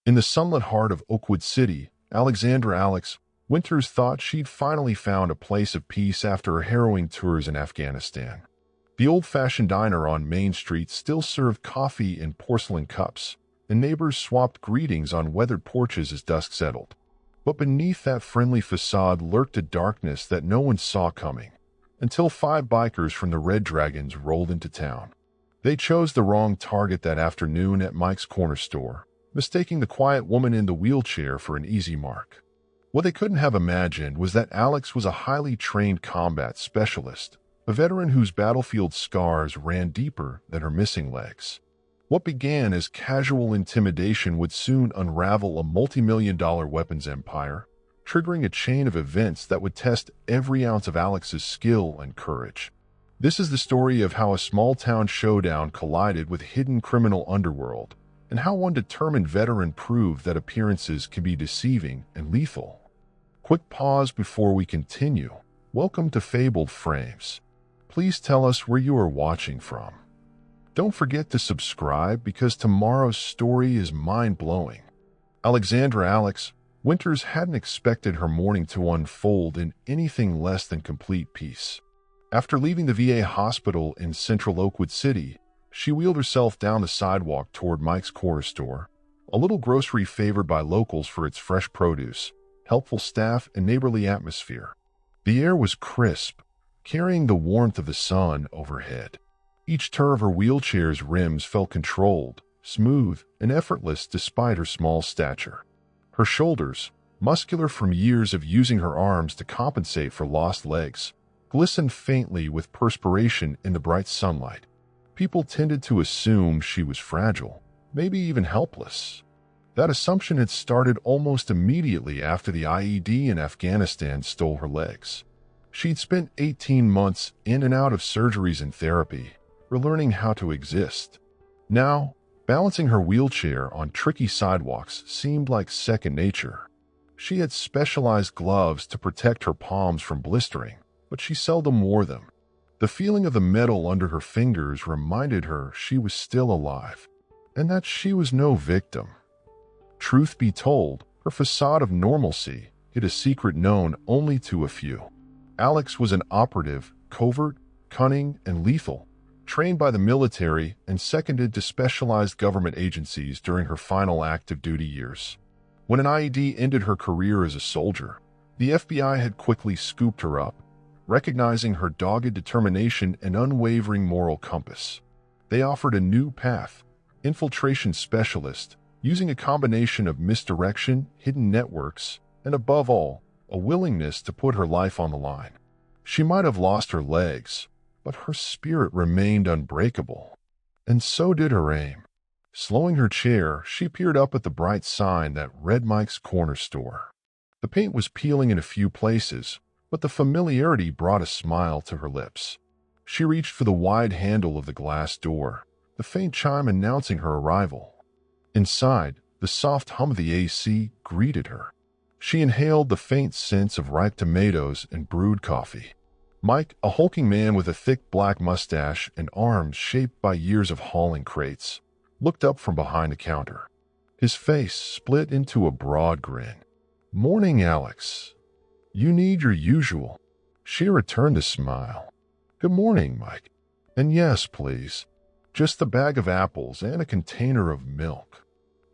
In the sunlit heart of Oakwood City, Alexandra Alex Winters thought she'd finally found a place of peace after her harrowing tours in Afghanistan. The old-fashioned diner on Main Street still served coffee in porcelain cups, and neighbors swapped greetings on weathered porches as dusk settled. But beneath that friendly facade lurked a darkness that no one saw coming, until 5 bikers from the Red Dragons rolled into town. They chose the wrong target that afternoon at Mike's corner store, mistaking the quiet woman in the wheelchair for an easy mark. What they couldn't have imagined was that Alex was a highly trained combat specialist, a veteran whose battlefield scars ran deeper than her missing legs. What began as casual intimidation would soon unravel a multi-million-dollar weapons empire, triggering a chain of events that would test every ounce of Alex's skill and courage. This is the story of how a small-town showdown collided with hidden criminal underworld, and how one determined veteran proved that appearances can be deceiving and lethal. Quick pause before we continue. Welcome to Fabled Frames. Please tell us where you are watching from. Don't forget to subscribe because tomorrow's story is mind-blowing. Alexandra Alex Winters hadn't expected her morning to unfold in anything less than complete peace. After leaving the VA hospital in central Oakwood City, she wheeled herself down the sidewalk toward Mike's corner store, a little grocery favored by locals for its fresh produce, helpful staff, and neighborly atmosphere. The air was crisp, carrying the warmth of the sun overhead. Each turn of her wheelchair's rims felt controlled, smooth, and effortless despite her small stature. Her shoulders, muscular from years of using her arms to compensate for lost legs, glistened faintly with perspiration in the bright sunlight. People tended to assume she was fragile, maybe even helpless. That assumption had started almost immediately after the IED in Afghanistan stole her legs. She'd spent 18 months in and out of surgeries and therapy, relearning how to exist. Now, balancing her wheelchair on tricky sidewalks seemed like second nature. She had specialized gloves to protect her palms from blistering, but she seldom wore them. The feeling of the metal under her fingers reminded her she was still alive, and that she was no victim. Truth be told, her facade of normalcy hid a secret known only to a few. Alex was an operative, covert, cunning, and lethal, trained by the military and seconded to specialized government agencies during her final active duty years. When an IED ended her career as a soldier, the FBI had quickly scooped her up, recognizing her dogged determination and unwavering moral compass. They offered a new path, infiltration specialist, using a combination of misdirection, hidden networks, and above all, a willingness to put her life on the line. She might have lost her legs, but her spirit remained unbreakable. And so did her aim. Slowing her chair, she peered up at the bright sign that read Mike's corner store. The paint was peeling in a few places, but the familiarity brought a smile to her lips. She reached for the wide handle of the glass door, the faint chime announcing her arrival. Inside, the soft hum of the AC greeted her. She inhaled the faint scents of ripe tomatoes and brewed coffee. Mike, a hulking man with a thick black mustache and arms shaped by years of hauling crates, looked up from behind the counter. His face split into a broad grin. "Morning, Alex. You need your usual." She returned the smile. "Good morning, Mike. And yes, please, just the bag of apples and a container of milk."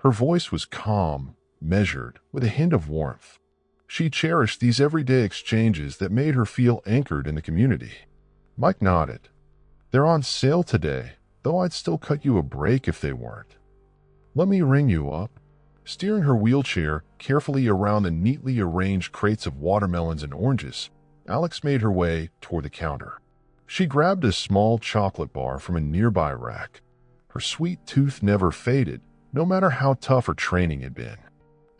Her voice was calm, measured, with a hint of warmth. She cherished these everyday exchanges that made her feel anchored in the community. Mike nodded. "They're on sale today, though I'd still cut you a break if they weren't." "Let me ring you up." Steering her wheelchair carefully around the neatly arranged crates of watermelons and oranges, Alex made her way toward the counter. She grabbed a small chocolate bar from a nearby rack. Her sweet tooth never faded, no matter how tough her training had been.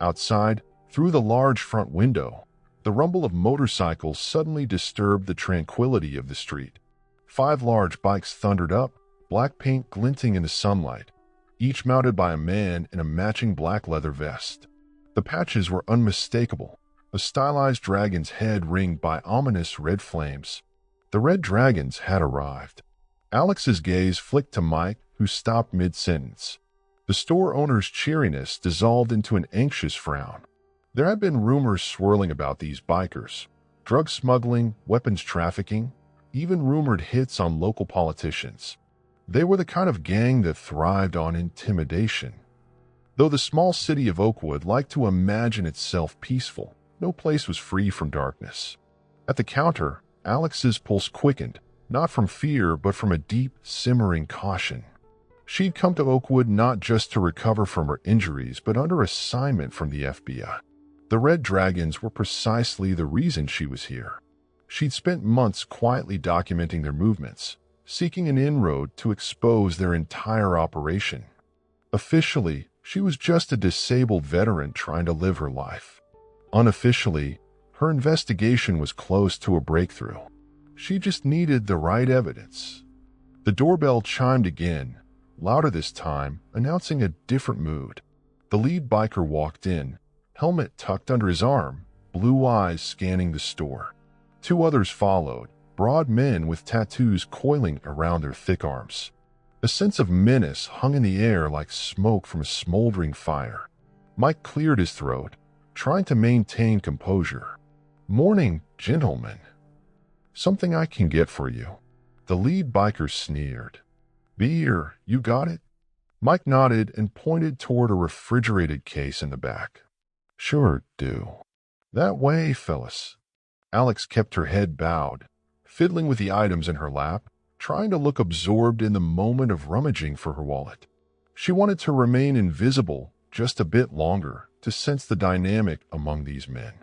Outside, through the large front window, the rumble of motorcycles suddenly disturbed the tranquility of the street. 5 large bikes thundered up, black paint glinting in the sunlight, each mounted by a man in a matching black leather vest. The patches were unmistakable, a stylized dragon's head ringed by ominous red flames. The Red Dragons had arrived. Alex's gaze flicked to Mike, who stopped mid-sentence. The store owner's cheeriness dissolved into an anxious frown. There had been rumors swirling about these bikers: drug smuggling, weapons trafficking, even rumored hits on local politicians. They were the kind of gang that thrived on intimidation. Though the small city of Oakwood liked to imagine itself peaceful, no place was free from darkness. At the counter, Alex's pulse quickened, not from fear but from a deep, simmering caution. She'd come to Oakwood not just to recover from her injuries, but under assignment from the FBI. The Red Dragons were precisely the reason she was here. She'd spent months quietly documenting their movements, seeking an inroad to expose their entire operation. Officially, she was just a disabled veteran trying to live her life. Unofficially, her investigation was close to a breakthrough. She just needed the right evidence. The doorbell chimed again, louder this time, announcing a different mood. The lead biker walked in, helmet tucked under his arm, blue eyes scanning the store. Two others followed, broad men with tattoos coiling around their thick arms. A sense of menace hung in the air like smoke from a smoldering fire. Mike cleared his throat, trying to maintain composure. "Morning, gentlemen. Something I can get for you." The lead biker sneered. "Beer, you got it?" Mike nodded and pointed toward a refrigerated case in the back. "Sure do. That way, fellas." Alex kept her head bowed, fiddling with the items in her lap, trying to look absorbed in the moment of rummaging for her wallet. She wanted to remain invisible just a bit longer to sense the dynamic among these men.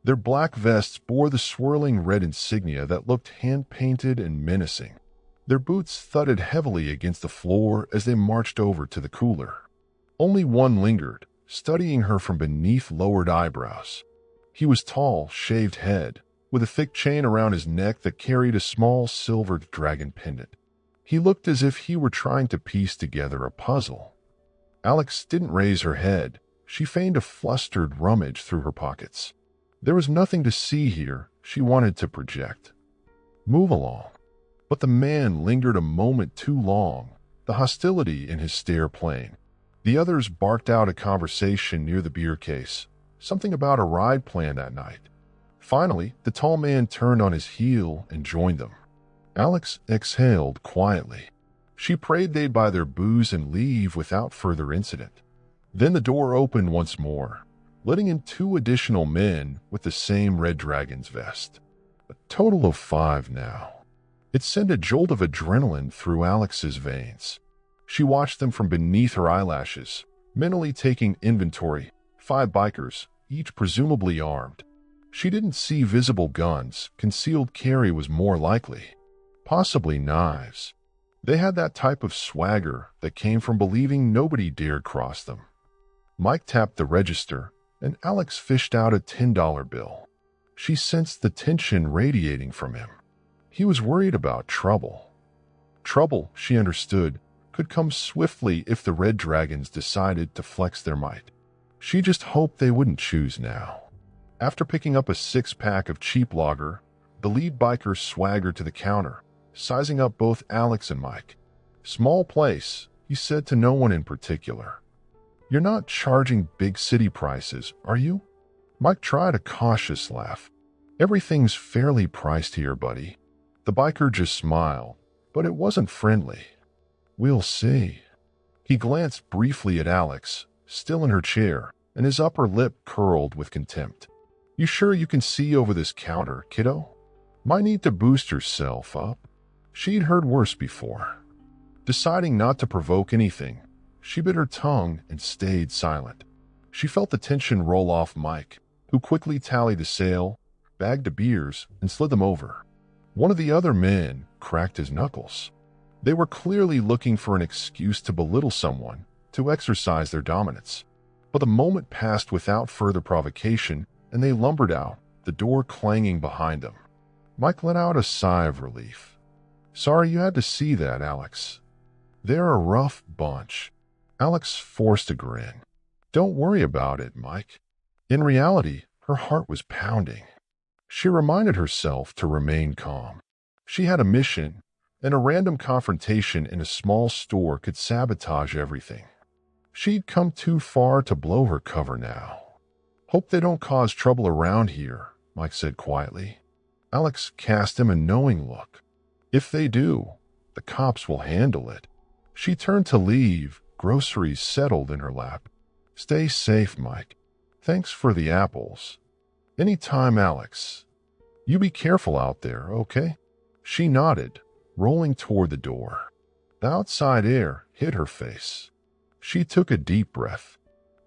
Their black vests bore the swirling red insignia that looked hand-painted and menacing. Their boots thudded heavily against the floor as they marched over to the cooler. Only one lingered, studying her from beneath lowered eyebrows. He was tall, shaved head, with a thick chain around his neck that carried a small silvered dragon pendant. He looked as if he were trying to piece together a puzzle. Alex didn't raise her head. She feigned a flustered rummage through her pockets. There was nothing to see here, she wanted to project. "Move along." But the man lingered a moment too long, the hostility in his stare plain. The others barked out a conversation near the beer case, something about a ride planned that night. Finally, the tall man turned on his heel and joined them. Alex exhaled quietly. She prayed they'd buy their booze and leave without further incident. Then the door opened once more, letting in two additional men with the same Red Dragon's vest. A total of 5 now. It sent a jolt of adrenaline through Alex's veins. She watched them from beneath her eyelashes, mentally taking inventory. 5 bikers, each presumably armed. She didn't see visible guns. Concealed carry was more likely. Possibly knives. They had that type of swagger that came from believing nobody dared cross them. Mike tapped the register, and Alex fished out a $10 bill. She sensed the tension radiating from him. He was worried about trouble. Trouble, she understood, could come swiftly if the Red Dragons decided to flex their might. She just hoped they wouldn't choose now. After picking up a 6-pack of cheap lager, the lead biker swaggered to the counter, sizing up both Alex and Mike. "Small place," he said to no one in particular. "You're not charging big city prices, are you?" Mike tried a cautious laugh. "Everything's fairly priced here, buddy." The biker just smiled, but it wasn't friendly. "We'll see." He glanced briefly at Alex, still in her chair, and his upper lip curled with contempt. "You sure you can see over this counter, kiddo? Might need to boost yourself up." She'd heard worse before. Deciding not to provoke anything, she bit her tongue and stayed silent. She felt the tension roll off Mike, who quickly tallied the sale, bagged the beers, and slid them over. One of the other men cracked his knuckles. They were clearly looking for an excuse to belittle someone, to exercise their dominance. But the moment passed without further provocation, and they lumbered out, the door clanging behind them. Mike let out a sigh of relief. "Sorry you had to see that, Alex. They're a rough bunch." Alex forced a grin. "Don't worry about it, Mike." In reality, her heart was pounding. She reminded herself to remain calm. She had a mission, and a random confrontation in a small store could sabotage everything. She'd come too far to blow her cover now. "Hope they don't cause trouble around here," Mike said quietly. Alex cast him a knowing look. "If they do, the cops will handle it." She turned to leave, groceries settled in her lap. "Stay safe, Mike. Thanks for the apples." "Anytime, Alex. You be careful out there, okay?" She nodded, rolling toward the door. The outside air hit her face. She took a deep breath.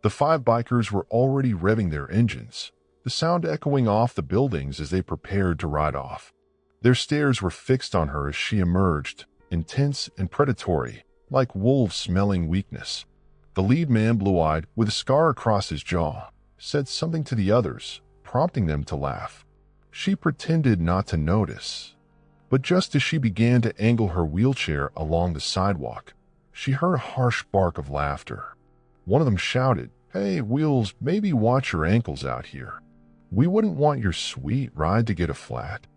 The 5 bikers were already revving their engines, the sound echoing off the buildings as they prepared to ride off. Their stares were fixed on her as she emerged, intense and predatory, like wolves smelling weakness. The lead man, blue-eyed, with a scar across his jaw, said something to the others, prompting them to laugh. She pretended not to notice. But just as she began to angle her wheelchair along the sidewalk, she heard a harsh bark of laughter. One of them shouted, "Hey, Wheels, maybe watch your ankles out here. We wouldn't want your sweet ride to get a flat."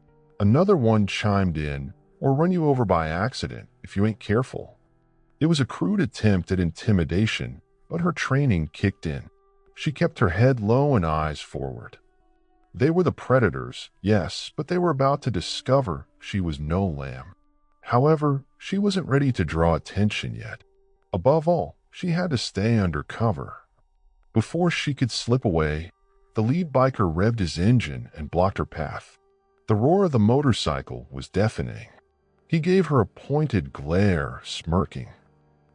Another one chimed in, "Or run you over by accident if you ain't careful." It was a crude attempt at intimidation, but her training kicked in. She kept her head low and eyes forward. They were the predators, yes, but they were about to discover she was no lamb. However, she wasn't ready to draw attention yet. Above all, she had to stay under cover. Before she could slip away, the lead biker revved his engine and blocked her path. The roar of the motorcycle was deafening. He gave her a pointed glare, smirking.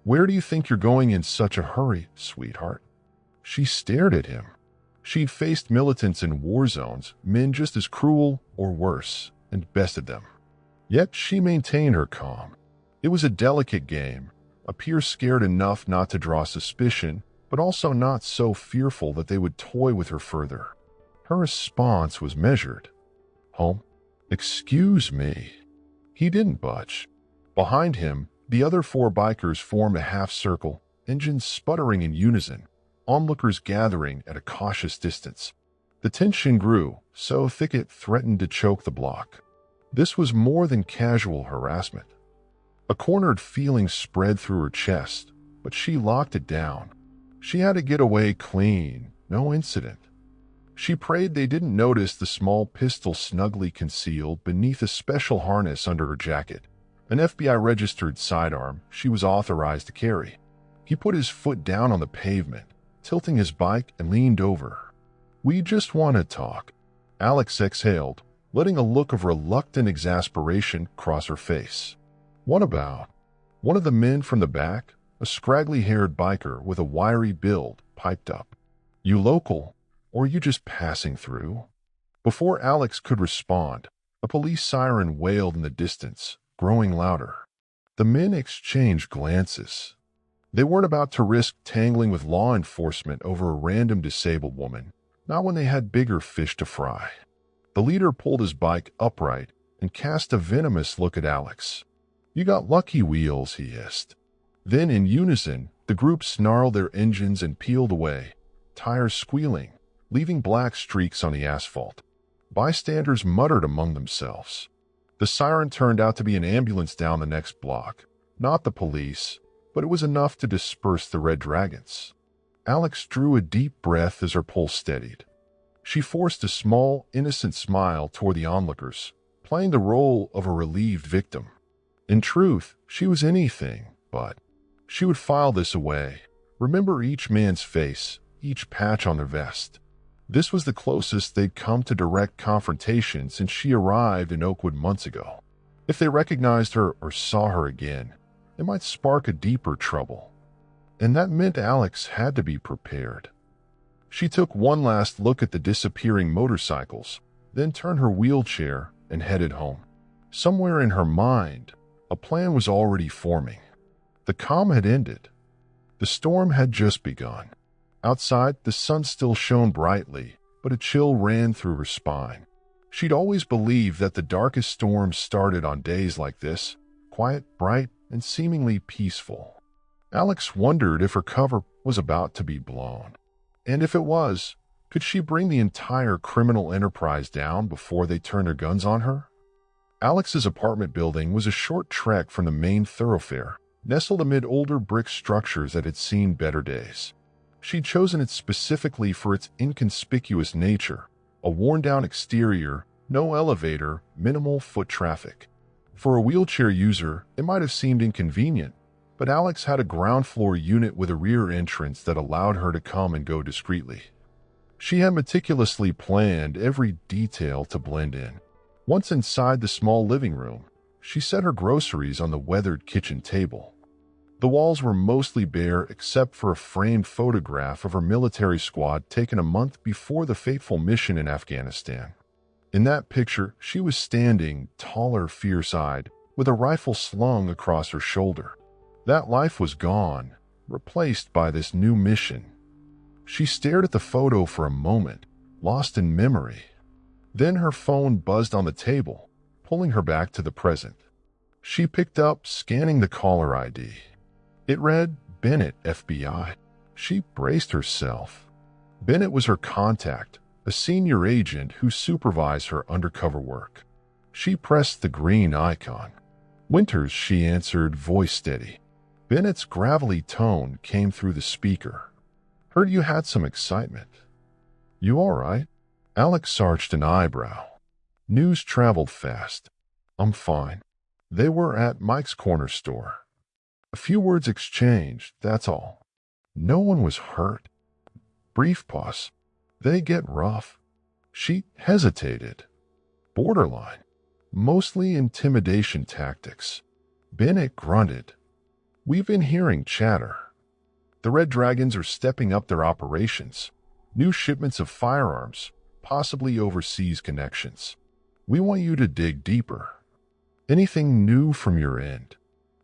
"Where do you think you're going in such a hurry, sweetheart?" She stared at him. She'd faced militants in war zones, men just as cruel or worse, and bested them. Yet she maintained her calm. It was a delicate game, appear scared enough not to draw suspicion, but also not so fearful that they would toy with her further. Her response was measured. "Home?" "Excuse me." He didn't budge. Behind him, the other 4 bikers formed a half circle, engines sputtering in unison, onlookers gathering at a cautious distance. The tension grew, so thick it threatened to choke the block. This was more than casual harassment. A cornered feeling spread through her chest, but she locked it down. She had to get away clean, no incident. She prayed they didn't notice the small pistol snugly concealed beneath a special harness under her jacket, an FBI-registered sidearm she was authorized to carry. He put his foot down on the pavement, tilting his bike, and leaned over. "We just want to talk." Alex exhaled, letting a look of reluctant exasperation cross her face. "What about?" One of the men from the back, a scraggly-haired biker with a wiry build, piped up. "You local, or you just passing through?" Before Alex could respond, a police siren wailed in the distance, growing louder. The men exchanged glances. They weren't about to risk tangling with law enforcement over a random disabled woman, not when they had bigger fish to fry. The leader pulled his bike upright and cast a venomous look at Alex. "You got lucky, Wheels," he hissed. Then, in unison, the group snarled their engines and peeled away, tires squealing, leaving black streaks on the asphalt. Bystanders muttered among themselves. The siren turned out to be an ambulance down the next block. Not the police, but it was enough to disperse the red dragons. Alex drew a deep breath as her pulse steadied. She forced a small, innocent smile toward the onlookers, playing the role of a relieved victim. In truth, she was anything but. She would file this away, remember each man's face, each patch on their vest. This was the closest they'd come to direct confrontation since she arrived in Oakwood months ago. If they recognized her or saw her again, it might spark a deeper trouble. And that meant Alex had to be prepared. She took one last look at the disappearing motorcycles, then turned her wheelchair and headed home. Somewhere in her mind, a plan was already forming. The calm had ended. The storm had just begun. Outside, the sun still shone brightly, but a chill ran through her spine. She'd always believed that the darkest storms started on days like this, quiet, bright, and seemingly peaceful. Alex wondered if her cover was about to be blown. And if it was, could she bring the entire criminal enterprise down before they turned their guns on her? Alex's apartment building was a short trek from the main thoroughfare, nestled amid older brick structures that had seen better days. She'd chosen it specifically for its inconspicuous nature, a worn-down exterior, no elevator, minimal foot traffic. For a wheelchair user, it might have seemed inconvenient, but Alex had a ground-floor unit with a rear entrance that allowed her to come and go discreetly. She had meticulously planned every detail to blend in. Once inside the small living room, she set her groceries on the weathered kitchen table. The walls were mostly bare except for a framed photograph of her military squad taken a month before the fateful mission in Afghanistan. In that picture, she was standing, taller, fierce-eyed, with a rifle slung across her shoulder. That life was gone, replaced by this new mission. She stared at the photo for a moment, lost in memory. Then her phone buzzed on the table, pulling her back to the present. She picked up, scanning the caller ID. It read, Bennett, FBI. She braced herself. Bennett was her contact, a senior agent who supervised her undercover work. She pressed the green icon. Winters, she answered, voice steady. Bennett's gravelly tone came through the speaker. Heard you had some excitement. You all right? Alex arched an eyebrow. News traveled fast. I'm fine. They were at Mike's corner store. A few words exchanged, that's all. No one was hurt. Brief pause. They get rough. She hesitated. Borderline. Mostly intimidation tactics. Bennett grunted. We've been hearing chatter. The Red Dragons are stepping up their operations. New shipments of firearms, possibly overseas connections. We want you to dig deeper. Anything new from your end?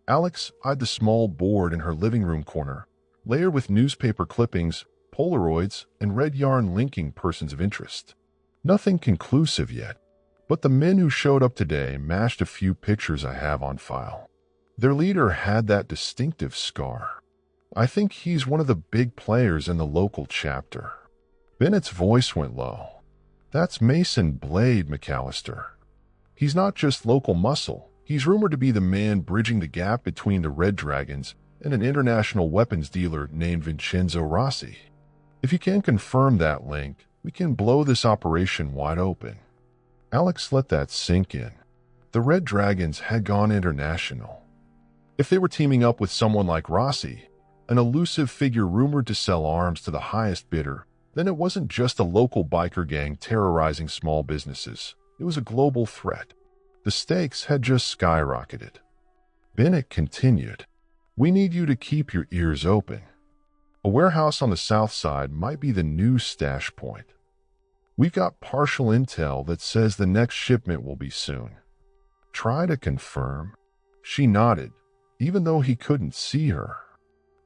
Alex eyed the small board in her living room corner, layered with newspaper clippings, Polaroids, and red yarn linking persons of interest. Nothing conclusive yet, but the men who showed up today matched a few pictures I have on file. Their leader had that distinctive scar. I think he's one of the big players in the local chapter. Bennett's voice went low. That's Mason Blade McAllister. He's not just local muscle. He's rumored to be the man bridging the gap between the Red Dragons and an international weapons dealer named Vincenzo Rossi. If you can confirm that link, we can blow this operation wide open. Alex let that sink in. The Red Dragons had gone international. If they were teaming up with someone like Rossi, an elusive figure rumored to sell arms to the highest bidder, then it wasn't just a local biker gang terrorizing small businesses. It was a global threat. The stakes had just skyrocketed. Bennett continued, We need you to keep your ears open. A warehouse on the south side might be the new stash point. We've got partial intel that says the next shipment will be soon. Try to confirm. She nodded, even though he couldn't see her.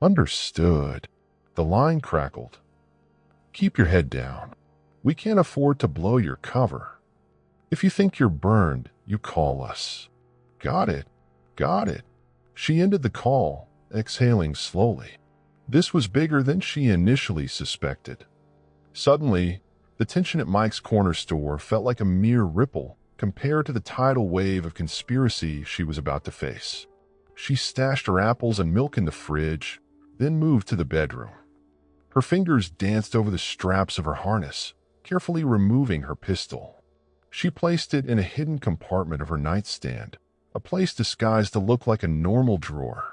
Understood. The line crackled. Keep your head down. We can't afford to blow your cover. If you think you're burned, you call us. Got it. Got it. She ended the call, exhaling slowly. This was bigger than she initially suspected. Suddenly, the tension at Mike's corner store felt like a mere ripple compared to the tidal wave of conspiracy she was about to face. She stashed her apples and milk in the fridge, then moved to the bedroom. Her fingers danced over the straps of her harness, carefully removing her pistol. She placed it in a hidden compartment of her nightstand, a place disguised to look like a normal drawer.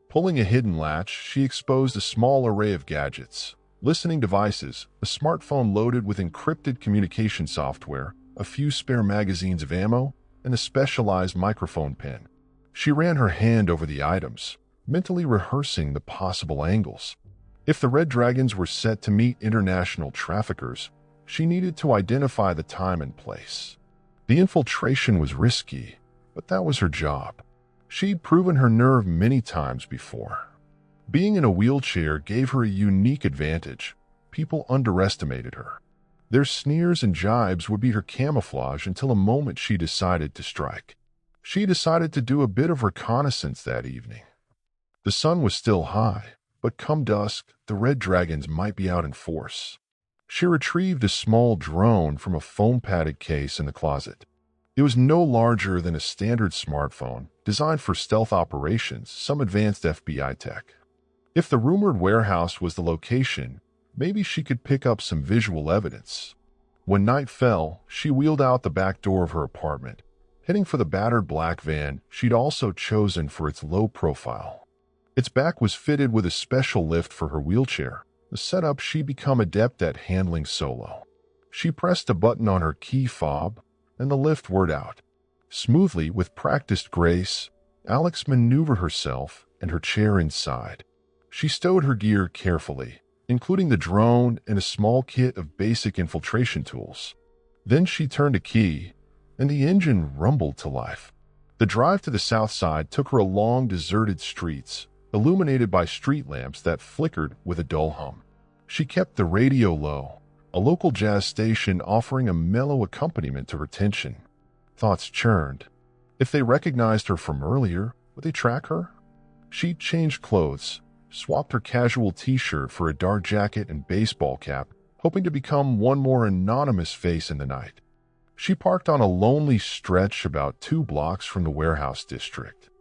Pulling a hidden latch, she exposed a small array of gadgets, listening devices, a smartphone loaded with encrypted communication software, a few spare magazines of ammo, and a specialized microphone pen. She ran her hand over the items, mentally rehearsing the possible angles. If the Red Dragons were set to meet international traffickers, she needed to identify the time and place. The infiltration was risky, but that was her job. She'd proven her nerve many times before. Being in a wheelchair gave her a unique advantage. People underestimated her. Their sneers and jibes would be her camouflage until a moment she decided to strike. She decided to do a bit of reconnaissance that evening. The sun was still high, but come dusk, the Red Dragons might be out in force. She retrieved a small drone from a foam-padded case in the closet. It was no larger than a standard smartphone, designed for stealth operations, some advanced FBI tech. If the rumored warehouse was the location, maybe she could pick up some visual evidence. When night fell, she wheeled out the back door of her apartment, heading for the battered black van she'd also chosen for its low profile. Its back was fitted with a special lift for her wheelchair, a setup she'd become adept at handling solo. She pressed a button on her key fob, and the lift whirred out. Smoothly, with practiced grace, Alex maneuvered herself and her chair inside. She stowed her gear carefully, including the drone and a small kit of basic infiltration tools. Then she turned a key, and the engine rumbled to life. The drive to the south side took her along deserted streets, illuminated by street lamps that flickered with a dull hum. She kept the radio low, a local jazz station offering a mellow accompaniment to her tension. Thoughts churned. If they recognized her from earlier, would they track her? She changed clothes, swapped her casual t-shirt for a dark jacket and baseball cap, hoping to become one more anonymous face in the night. She parked on a lonely stretch about 2 blocks from the warehouse district.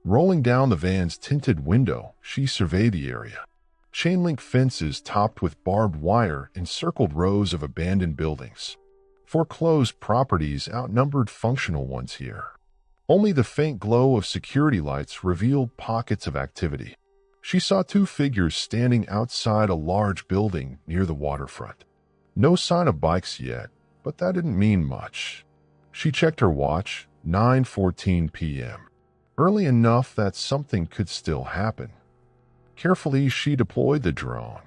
Rolling down the van's tinted window, she surveyed the area. Chain-link fences topped with barbed wire encircled rows of abandoned buildings. Foreclosed properties outnumbered functional ones here. Only the faint glow of security lights revealed pockets of activity. She saw 2 figures standing outside a large building near the waterfront. No sign of bikes yet, but that didn't mean much. She checked her watch, 9:14 p.m. Early enough that something could still happen. Carefully, she deployed the drone.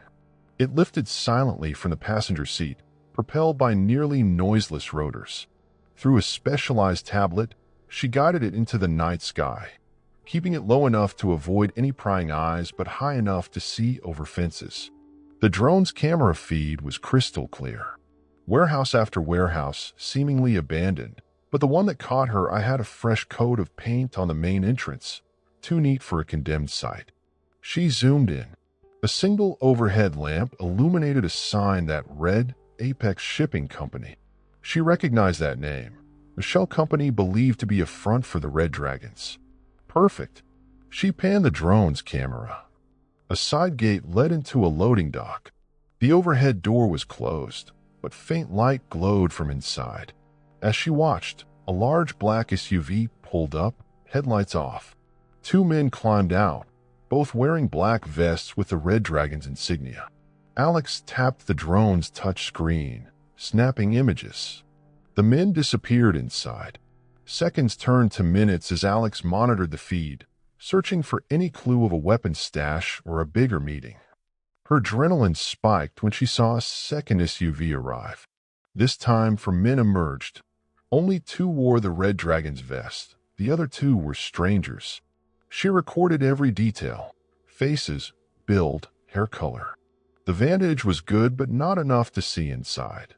It lifted silently from the passenger seat, propelled by nearly noiseless rotors. Through a specialized tablet, she guided it into the night sky, keeping it low enough to avoid any prying eyes but high enough to see over fences. The drone's camera feed was crystal clear. Warehouse after warehouse, seemingly abandoned, but the one that caught her eye had a fresh coat of paint on the main entrance, too neat for a condemned site. She zoomed in. A single overhead lamp illuminated a sign that read Apex Shipping Company. She recognized that name, a shell company believed to be a front for the Red Dragons. Perfect. She panned the drone's camera. A side gate led into a loading dock. The overhead door was closed, but faint light glowed from inside. As she watched, a large black SUV pulled up, headlights off. 2 men climbed out, both wearing black vests with the Red Dragon's insignia. Alex tapped the drone's touch screen, snapping images. The men disappeared inside. Seconds turned to minutes as Alex monitored the feed, searching for any clue of a weapons stash or a bigger meeting. Her adrenaline spiked when she saw a second SUV arrive. This time, 4 men emerged. Only 2 wore the Red Dragon's vest. The other 2 were strangers. She recorded every detail: faces, build, hair color. The vantage was good, but not enough to see inside.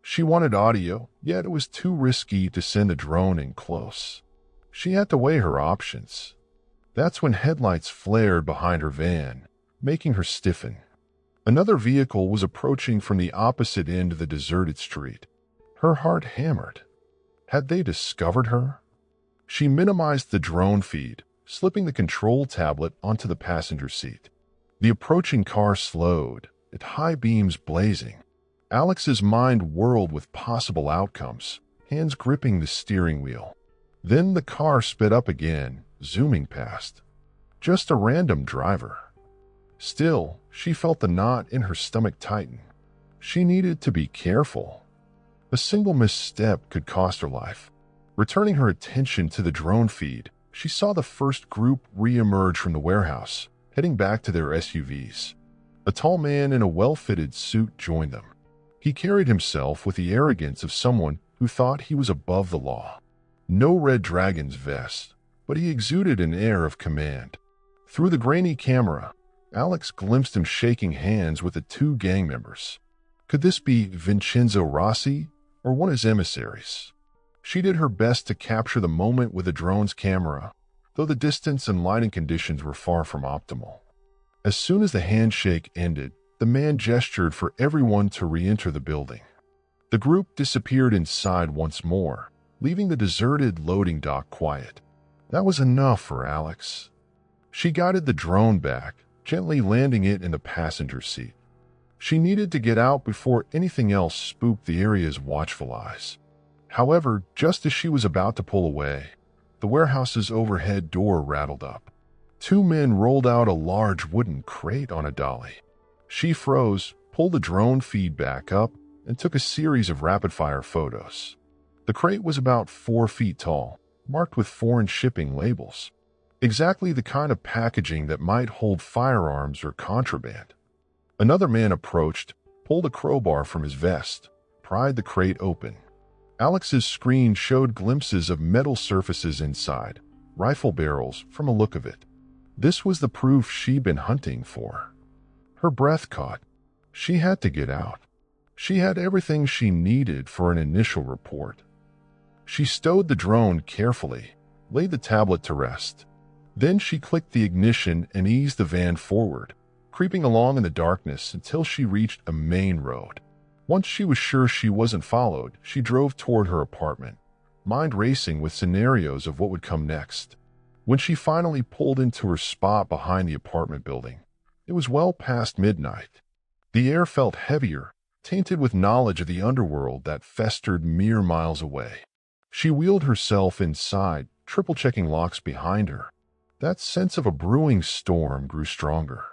She wanted audio, yet it was too risky to send the drone in close. She had to weigh her options. That's when headlights flared behind her van, making her stiffen. Another vehicle was approaching from the opposite end of the deserted street. Her heart hammered. Had they discovered her? She minimized the drone feed, slipping the control tablet onto the passenger seat. The approaching car slowed, its high beams blazing. Alex's mind whirled with possible outcomes, hands gripping the steering wheel. Then the car sped up again, zooming past. Just a random driver. Still, she felt the knot in her stomach tighten. She needed to be careful. A single misstep could cost her life. Returning her attention to the drone feed, she saw the first group re-emerge from the warehouse, heading back to their SUVs. A tall man in a well-fitted suit joined them. He carried himself with the arrogance of someone who thought he was above the law. No Red Dragon's vest, but he exuded an air of command. Through the grainy camera, Alex glimpsed him shaking hands with the 2 gang members. Could this be Vincenzo Rossi or one of his emissaries? She did her best to capture the moment with the drone's camera, though the distance and lighting conditions were far from optimal. As soon as the handshake ended, the man gestured for everyone to re-enter the building. The group disappeared inside once more, leaving the deserted loading dock quiet. That was enough for Alex. She guided the drone back, gently landing it in the passenger seat. She needed to get out before anything else spooked the area's watchful eyes. However, just as she was about to pull away, the warehouse's overhead door rattled up. Two men rolled out a large wooden crate on a dolly. She froze, pulled the drone feed back up, and took a series of rapid-fire photos. The crate was about 4 feet tall, marked with foreign shipping labels. Exactly the kind of packaging that might hold firearms or contraband. Another man approached, pulled a crowbar from his vest, pried the crate open. Alex's screen showed glimpses of metal surfaces inside, rifle barrels from a look of it. This was the proof she'd been hunting for. Her breath caught. She had to get out. She had everything she needed for an initial report. She stowed the drone carefully, laid the tablet to rest. Then she clicked the ignition and eased the van forward, creeping along in the darkness until she reached a main road. Once she was sure she wasn't followed, she drove toward her apartment, mind racing with scenarios of what would come next. When she finally pulled into her spot behind the apartment building, it was well past midnight. The air felt heavier, tainted with knowledge of the underworld that festered mere miles away. She wheeled herself inside, triple-checking locks behind her. That sense of a brewing storm grew stronger.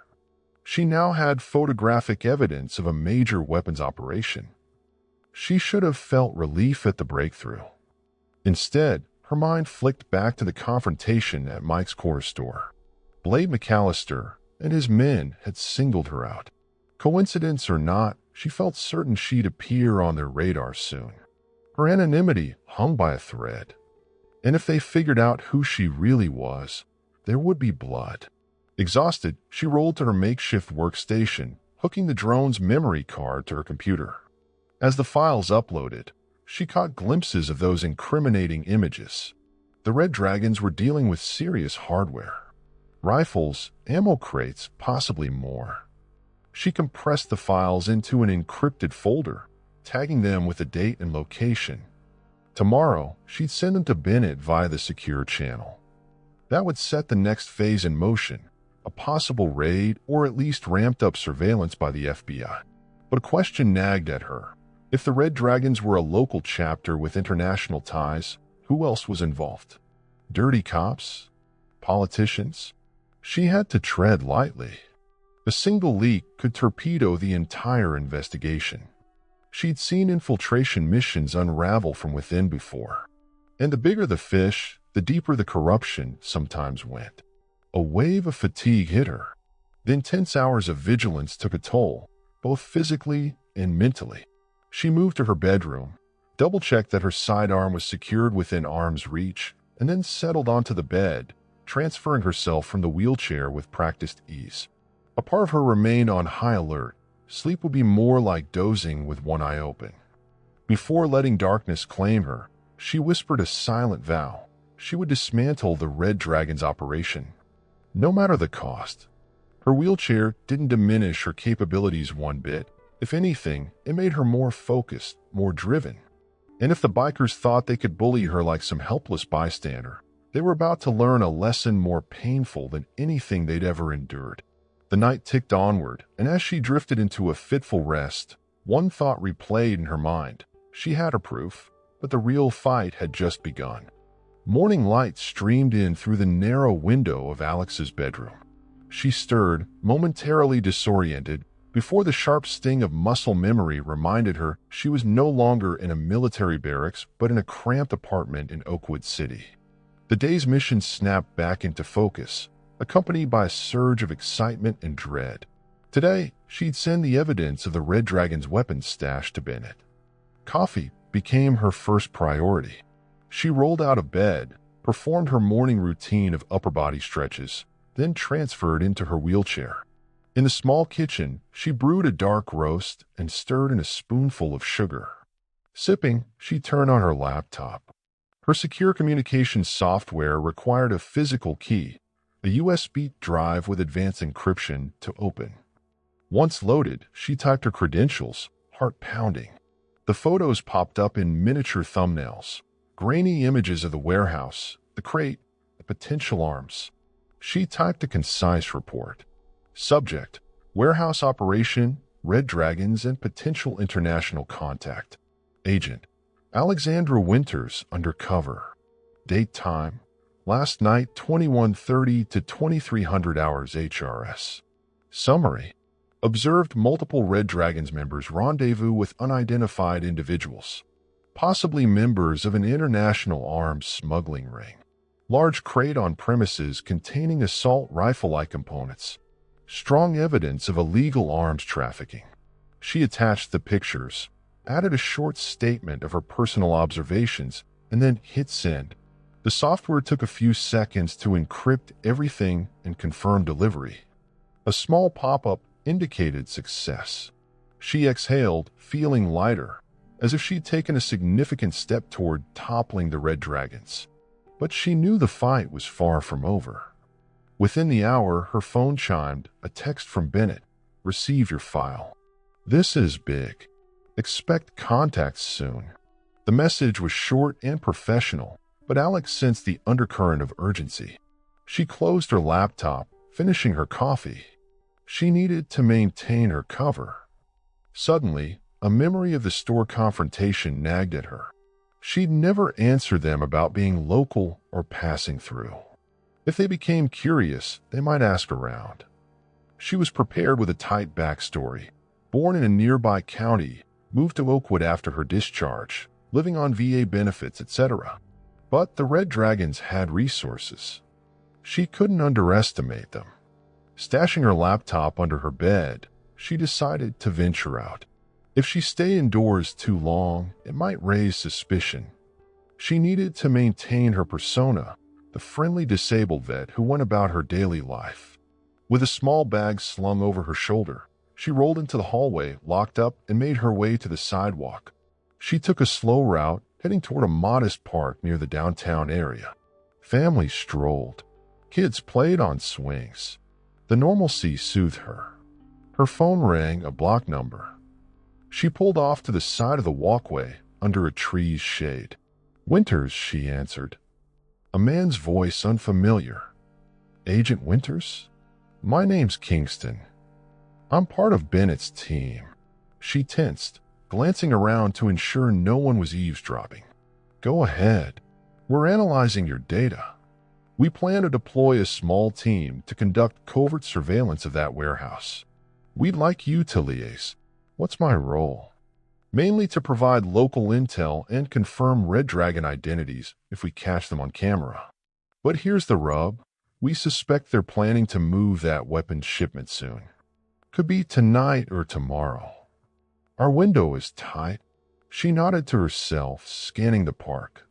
She now had photographic evidence of a major weapons operation. She should have felt relief at the breakthrough. Instead, her mind flicked back to the confrontation at Mike's corner store. Blade McAllister and his men had singled her out. Coincidence or not, she felt certain she'd appear on their radar soon. Her anonymity hung by a thread. And if they figured out who she really was, there would be blood. Exhausted, she rolled to her makeshift workstation, hooking the drone's memory card to her computer. As the files uploaded, she caught glimpses of those incriminating images. The Red Dragons were dealing with serious hardware. Rifles, ammo crates, possibly more. She compressed the files into an encrypted folder, tagging them with a date and location. Tomorrow, she'd send them to Bennett via the secure channel. That would set the next phase in motion, a possible raid or at least ramped-up surveillance by the FBI. But a question nagged at her. If the Red Dragons were a local chapter with international ties, who else was involved? Dirty cops? Politicians? She had to tread lightly. A single leak could torpedo the entire investigation. She'd seen infiltration missions unravel from within before. And the bigger the fish, the deeper the corruption sometimes went. A wave of fatigue hit her. The intense hours of vigilance took a toll, both physically and mentally. She moved to her bedroom, double-checked that her sidearm was secured within arm's reach, and then settled onto the bed, transferring herself from the wheelchair with practiced ease. A part of her remained on high alert. Sleep would be more like dozing with one eye open. Before letting darkness claim her, she whispered a silent vow. She would dismantle the Red Dragon's operation, no matter the cost. Her wheelchair didn't diminish her capabilities one bit. If anything, it made her more focused, more driven. And if the bikers thought they could bully her like some helpless bystander, they were about to learn a lesson more painful than anything they'd ever endured. The night ticked onward, and as she drifted into a fitful rest, one thought replayed in her mind. She had her proof, but the real fight had just begun. Morning light streamed in through the narrow window of Alex's bedroom. She stirred, momentarily disoriented, before the sharp sting of muscle memory reminded her she was no longer in a military barracks but in a cramped apartment in Oakwood City. The day's mission snapped back into focus, accompanied by a surge of excitement and dread. Today, she'd send the evidence of the Red Dragon's weapons stash to Bennett. Coffee became her first priority. She rolled out of bed, performed her morning routine of upper body stretches, then transferred into her wheelchair. In the small kitchen, she brewed a dark roast and stirred in a spoonful of sugar. Sipping, she turned on her laptop. Her secure communications software required a physical key, a USB drive with advanced encryption, to open. Once loaded, she typed her credentials, heart pounding. The photos popped up in miniature thumbnails, Grainy images of the warehouse, the crate, the potential arms. She typed a concise report. Subject: warehouse operation, red dragons, and potential international contact. Agent: Alexandra Winters, undercover. Date time: last night 21:30 to 2300 hours HRS. Summary: observed multiple Red Dragons members rendezvous with unidentified individuals, possibly members of an international arms smuggling ring. Large crate on premises containing assault rifle-like components. Strong evidence of illegal arms trafficking. She attached the pictures, added a short statement of her personal observations, and then hit send. The software took a few seconds to encrypt everything and confirm delivery. A small pop-up indicated success. She exhaled, feeling lighter, as if she'd taken a significant step toward toppling the Red Dragons. But she knew the fight was far from over. Within the hour, her phone chimed, a text from Bennett. Receive your file. This is big. Expect contacts soon. The message was short and professional, but Alex sensed the undercurrent of urgency. She closed her laptop, finishing her coffee. She needed to maintain her cover. Suddenly, a memory of the store confrontation nagged at her. She'd never answer them about being local or passing through. If they became curious, they might ask around. She was prepared with a tight backstory. Born in a nearby county, moved to Oakwood after her discharge, living on VA benefits, etc. But the Red Dragons had resources. She couldn't underestimate them. Stashing her laptop under her bed, she decided to venture out. If she stayed indoors too long, it might raise suspicion. She needed to maintain her persona, the friendly disabled vet who went about her daily life. With a small bag slung over her shoulder, she rolled into the hallway, locked up, and made her way to the sidewalk. She took a slow route, heading toward a modest park near the downtown area. Families strolled. Kids played on swings. The normalcy soothed her. Her phone rang, a block number. She pulled off to the side of the walkway, under a tree's shade. Winters, she answered. A man's voice unfamiliar. Agent Winters? My name's Kingston. I'm part of Bennett's team. She tensed, glancing around to ensure no one was eavesdropping. Go ahead. We're analyzing your data. We plan to deploy a small team to conduct covert surveillance of that warehouse. We'd like you to liaise. What's my role? Mainly to provide local intel and confirm Red Dragon identities if we catch them on camera. But here's the rub. We suspect they're planning to move that weapons shipment soon. Could be tonight or tomorrow. Our window is tight. She nodded to herself, scanning the park.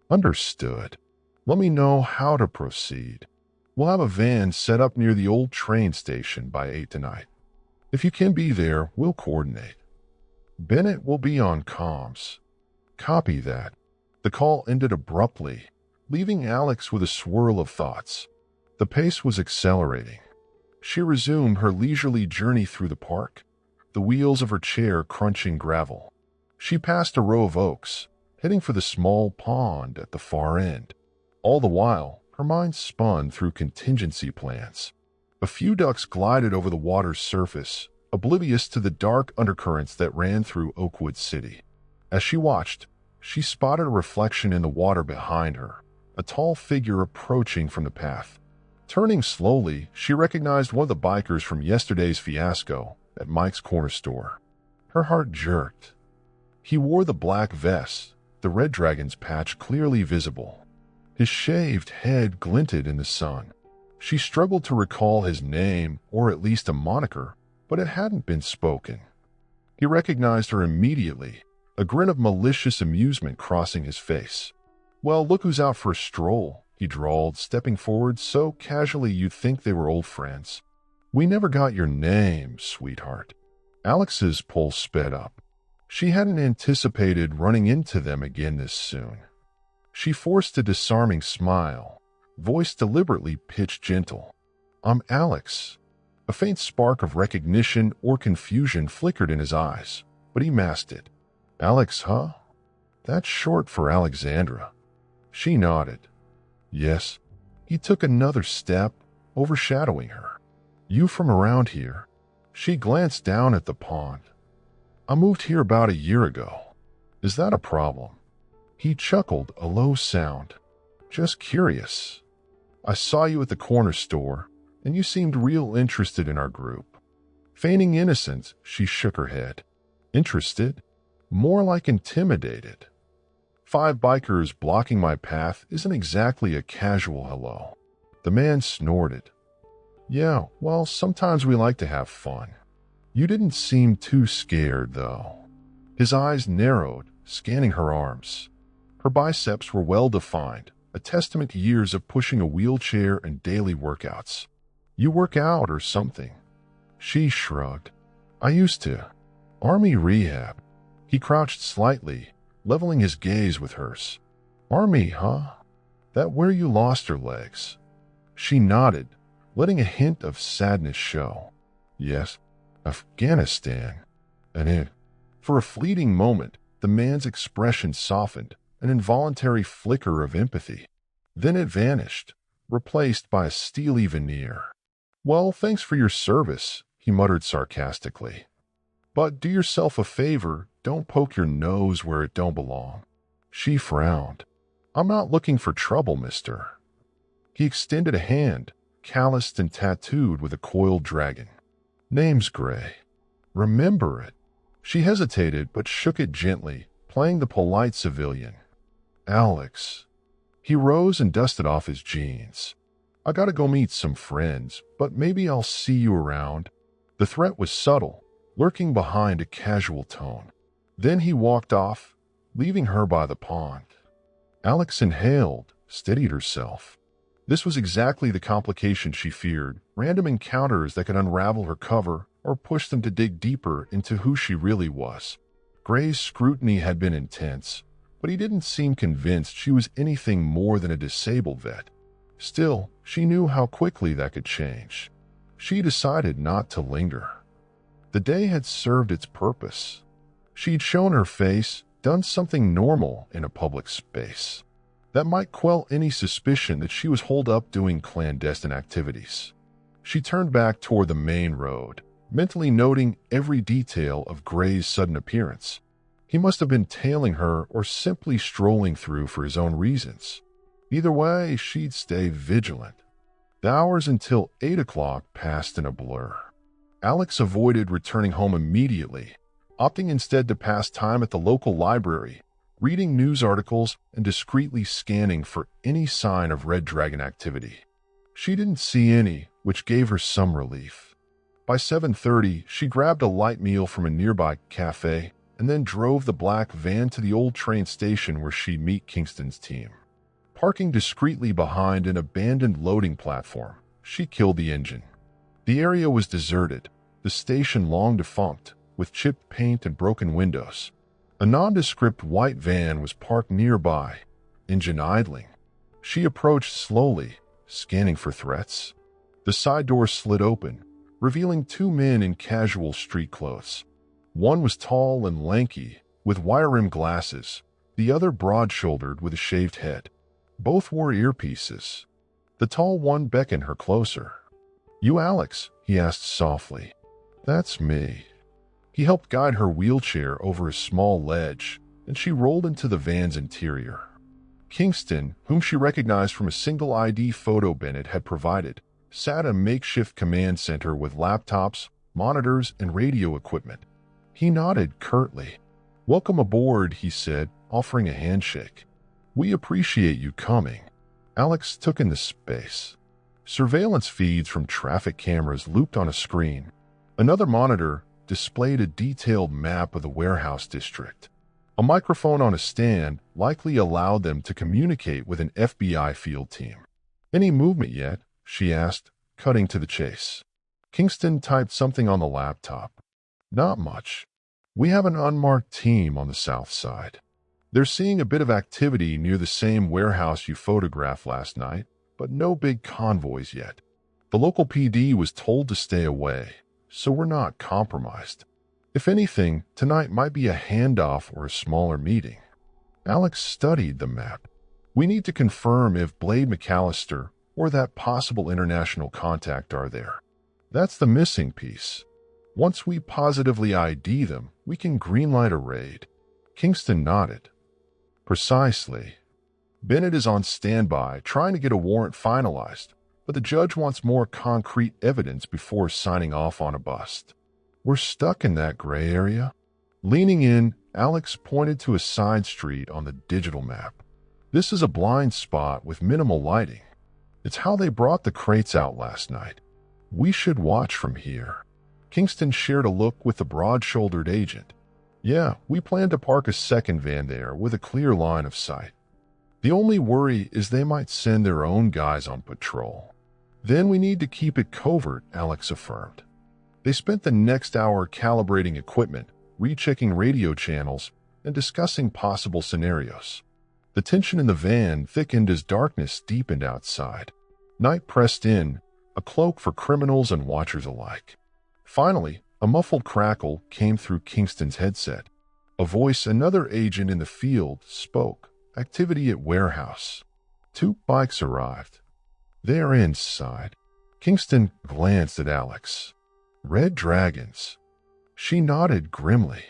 Understood. Let me know how to proceed. We'll have a van set up near the old train station by 8 tonight. If you can be there, we'll coordinate. Bennett will be on comms. Copy that. The call ended abruptly, leaving Alex with a swirl of thoughts. The pace was accelerating. She resumed her leisurely journey through the park, the wheels of her chair crunching gravel. She passed a row of oaks, heading for the small pond at the far end. All the while, her mind spun through contingency plans. A few ducks glided over the water's surface, oblivious to the dark undercurrents that ran through Oakwood City. As she watched, she spotted a reflection in the water behind her, a tall figure approaching from the path. Turning slowly, she recognized one of the bikers from yesterday's fiasco at Mike's corner store. Her heart jerked. He wore the black vest, the Red Dragon's patch clearly visible. His shaved head glinted in the sun. She struggled to recall his name, or at least a moniker, but it hadn't been spoken. He recognized her immediately, a grin of malicious amusement crossing his face. Well, look who's out for a stroll, he drawled, stepping forward so casually you'd think they were old friends. We never got your name, sweetheart. Alex's pulse sped up. She hadn't anticipated running into them again this soon. She forced a disarming smile, voice deliberately pitched gentle. I'm Alex. A faint spark of recognition or confusion flickered in his eyes, but he masked it. Alex, huh? That's short for Alexandra. She nodded. Yes. He took another step, overshadowing her. You from around here? She glanced down at the pond. I moved here about a year ago. Is that a problem? He chuckled, a low sound. Just curious. I saw you at the corner store, and you seemed real interested in our group. Feigning innocence, she shook her head. Interested? More like intimidated. 5 bikers blocking my path isn't exactly a casual hello. The man snorted. Yeah, well, sometimes we like to have fun. You didn't seem too scared, though. His eyes narrowed, scanning her arms. Her biceps were well-defined, a testament to years of pushing a wheelchair and daily workouts. You work out or something? She shrugged. I used to. Army rehab. He crouched slightly, leveling his gaze with hers. Army, huh? That where you lost your legs? She nodded, letting a hint of sadness show. Yes, Afghanistan. For a fleeting moment, the man's expression softened, an involuntary flicker of empathy. Then it vanished, replaced by a steely veneer. Well, thanks for your service, he muttered sarcastically. But do yourself a favor, don't poke your nose where it don't belong. She frowned. I'm not looking for trouble, mister. He extended a hand, calloused and tattooed with a coiled dragon. Name's Gray. Remember it. She hesitated but shook it gently, playing the polite civilian. Alex. He rose and dusted off his jeans. I gotta go meet some friends, but maybe I'll see you around. The threat was subtle, lurking behind a casual tone. Then he walked off, leaving her by the pond. Alex inhaled, steadied herself. This was exactly the complication she feared, random encounters that could unravel her cover or push them to dig deeper into who she really was. Gray's scrutiny had been intense, but he didn't seem convinced she was anything more than a disabled vet. Still, she knew how quickly that could change. She decided not to linger. The day had served its purpose. She'd shown her face, done something normal in a public space. That might quell any suspicion that she was holed up doing clandestine activities. She turned back toward the main road, mentally noting every detail of Gray's sudden appearance. He must have been tailing her or simply strolling through for his own reasons. Either way, she'd stay vigilant. The hours until 8 o'clock passed in a blur. Alex avoided returning home immediately, opting instead to pass time at the local library, reading news articles and discreetly scanning for any sign of Red Dragon activity. She didn't see any, which gave her some relief. By 7:30, she grabbed a light meal from a nearby cafe and then drove the black van to the old train station where she'd meet Kingston's team. Parking discreetly behind an abandoned loading platform, she killed the engine. The area was deserted, the station long defunct, with chipped paint and broken windows. A nondescript white van was parked nearby, engine idling. She approached slowly, scanning for threats. The side door slid open, revealing 2 men in casual street clothes. One was tall and lanky, with wire-rimmed glasses, the other broad-shouldered with a shaved head. Both wore earpieces. The tall one beckoned her closer. You Alex? He asked softly. That's me. He helped guide her wheelchair over a small ledge, and she rolled into the van's interior. Kingston, whom she recognized from a single ID photo Bennett had provided, sat at a makeshift command center with laptops, monitors, and radio equipment. He nodded curtly. Welcome aboard, he said, offering a handshake. We appreciate you coming. Alex took in the space. Surveillance feeds from traffic cameras looped on a screen. Another monitor displayed a detailed map of the warehouse district. A microphone on a stand likely allowed them to communicate with an FBI field team. Any movement yet? She asked, cutting to the chase. Kingston typed something on the laptop. Not much. We have an unmarked team on the south side. They're seeing a bit of activity near the same warehouse you photographed last night, but no big convoys yet. The local PD was told to stay away, so we're not compromised. If anything, tonight might be a handoff or a smaller meeting. Alex studied the map. We need to confirm if Blade McAllister or that possible international contact are there. That's the missing piece. Once we positively ID them, we can greenlight a raid. Kingston nodded. Precisely. Bennett is on standby, trying to get a warrant finalized, but the judge wants more concrete evidence before signing off on a bust. We're stuck in that gray area. Leaning in, Alex pointed to a side street on the digital map. This is a blind spot with minimal lighting. It's how they brought the crates out last night. We should watch from here. Kingston shared a look with the broad-shouldered agent. Yeah, we plan to park a second van there with a clear line of sight. The only worry is they might send their own guys on patrol. Then we need to keep it covert, Alex affirmed. They spent the next hour calibrating equipment, rechecking radio channels, and discussing possible scenarios. The tension in the van thickened as darkness deepened outside. Night pressed in, a cloak for criminals and watchers alike. Finally, a muffled crackle came through Kingston's headset. A voice another agent in the field spoke. Activity at warehouse. 2 bikes arrived. They are inside. Kingston glanced at Alex. Red dragons. She nodded grimly.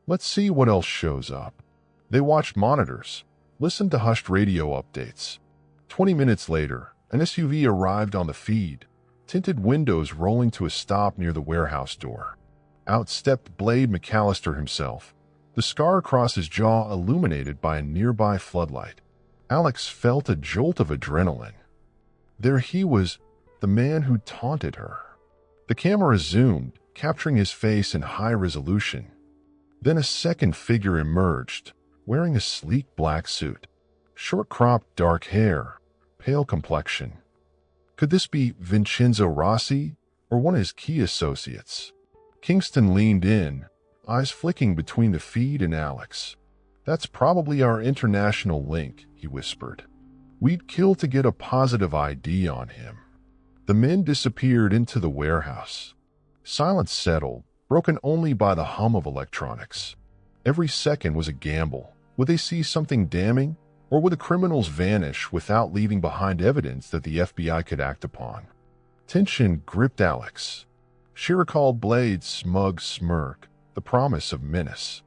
Let's see what else shows up. They watched monitors, listened to hushed radio updates. 20 minutes later, an SUV arrived on the feed, tinted windows rolling to a stop near the warehouse door. Out stepped Blade McAllister himself, the scar across his jaw illuminated by a nearby floodlight. Alex felt a jolt of adrenaline. There he was, the man who taunted her. The camera zoomed, capturing his face in high resolution. Then a second figure emerged, wearing a sleek black suit. Short-cropped dark hair, pale complexion. Could this be Vincenzo Rossi or one of his key associates? Kingston leaned in, eyes flicking between the feed and Alex. That's probably our international link, he whispered. We'd kill to get a positive ID on him. The men disappeared into the warehouse. Silence settled, broken only by the hum of electronics. Every second was a gamble. Would they see something damning, or would the criminals vanish without leaving behind evidence that the FBI could act upon? Tension gripped Alex. She recalled Blade's smug smirk, the promise of menace.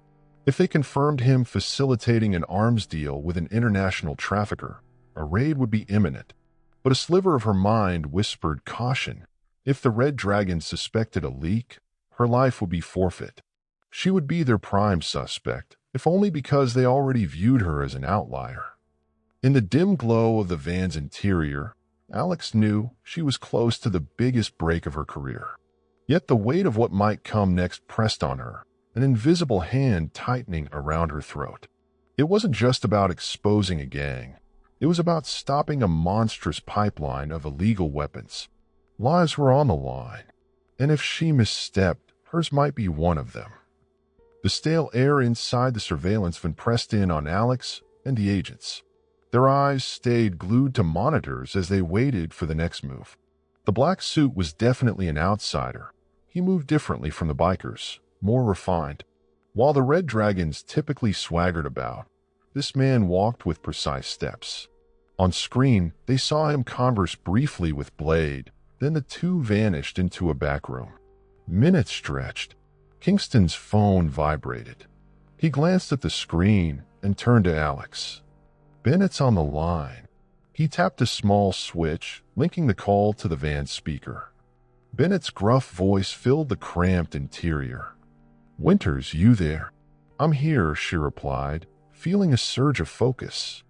If they confirmed him facilitating an arms deal with an international trafficker, a raid would be imminent. But a sliver of her mind whispered caution. If the Red Dragon suspected a leak, her life would be forfeit. She would be their prime suspect, if only because they already viewed her as an outlier. In the dim glow of the van's interior, Alex knew she was close to the biggest break of her career. Yet the weight of what might come next pressed on her, an invisible hand tightening around her throat. It wasn't just about exposing a gang. It was about stopping a monstrous pipeline of illegal weapons. Lives were on the line, and if she misstepped, hers might be one of them. The stale air inside the surveillance van pressed in on Alex and the agents. Their eyes stayed glued to monitors as they waited for the next move. The black suit was definitely an outsider. He moved differently from the bikers, more refined. While the Red Dragons typically swaggered about, this man walked with precise steps. On screen, they saw him converse briefly with Blade, then the two vanished into a back room. Minutes stretched. Kingston's phone vibrated. He glanced at the screen and turned to Alex. Bennett's on the line. He tapped a small switch, linking the call to the van's speaker. Bennett's gruff voice filled the cramped interior. "Winters, you there?" "I'm here," she replied, feeling a surge of focus.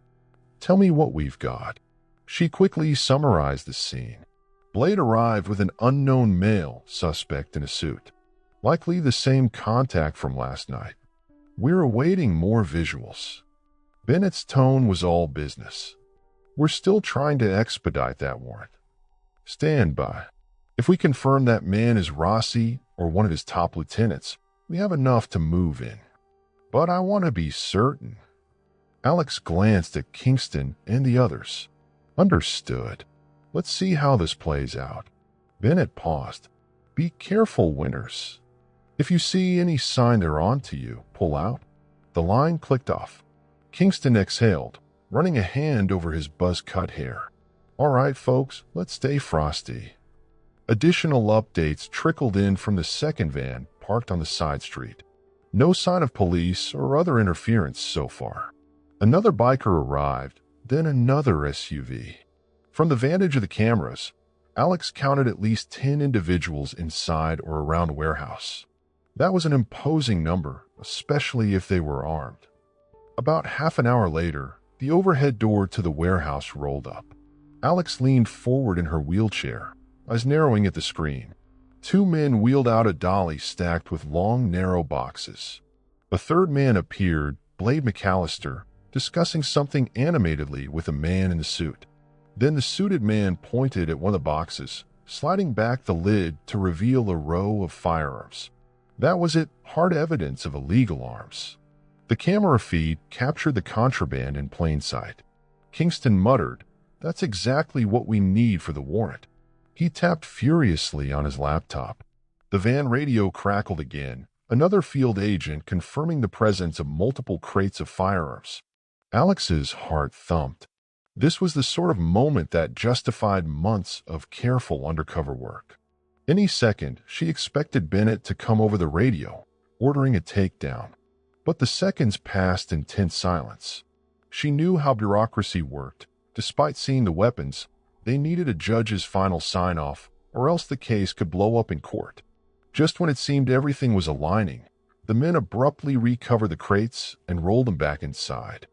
"Tell me what we've got." She quickly summarized the scene. Blade arrived with an unknown male suspect in a suit. Likely the same contact from last night. "We're awaiting more visuals." Bennett's tone was all business. "We're still trying to expedite that warrant." "Stand by. If we confirm that man is Rossi or one of his top lieutenants, we have enough to move in. But I want to be certain." Alex glanced at Kingston and the others. "Understood. Let's see how this plays out." Bennett paused. "Be careful, Winters. If you see any sign they're on to you, pull out." The line clicked off. Kingston exhaled, running a hand over his buzz-cut hair. "All right, folks, let's stay frosty." Additional updates trickled in from the second van parked on the side street. No sign of police or other interference so far. Another biker arrived, then another SUV. From the vantage of the cameras, Alex counted at least 10 individuals inside or around the warehouse. That was an imposing number, especially if they were armed. About half an hour later, the overhead door to the warehouse rolled up. Alex leaned forward in her wheelchair, eyes narrowing at the screen. Two men wheeled out a dolly stacked with long, narrow boxes. A third man appeared, Blade McAllister, discussing something animatedly with a man in the suit. Then the suited man pointed at one of the boxes, sliding back the lid to reveal a row of firearms. That was it, hard evidence of illegal arms. The camera feed captured the contraband in plain sight. Kingston muttered, "That's exactly what we need for the warrant." He tapped furiously on his laptop. The van radio crackled again, another field agent confirming the presence of multiple crates of firearms. Alex's heart thumped. This was the sort of moment that justified months of careful undercover work. Any second, she expected Bennett to come over the radio, ordering a takedown. But the seconds passed in tense silence. She knew how bureaucracy worked. Despite seeing the weapons, they needed a judge's final sign-off, or else the case could blow up in court. Just when it seemed everything was aligning, the men abruptly recovered the crates and rolled them back inside.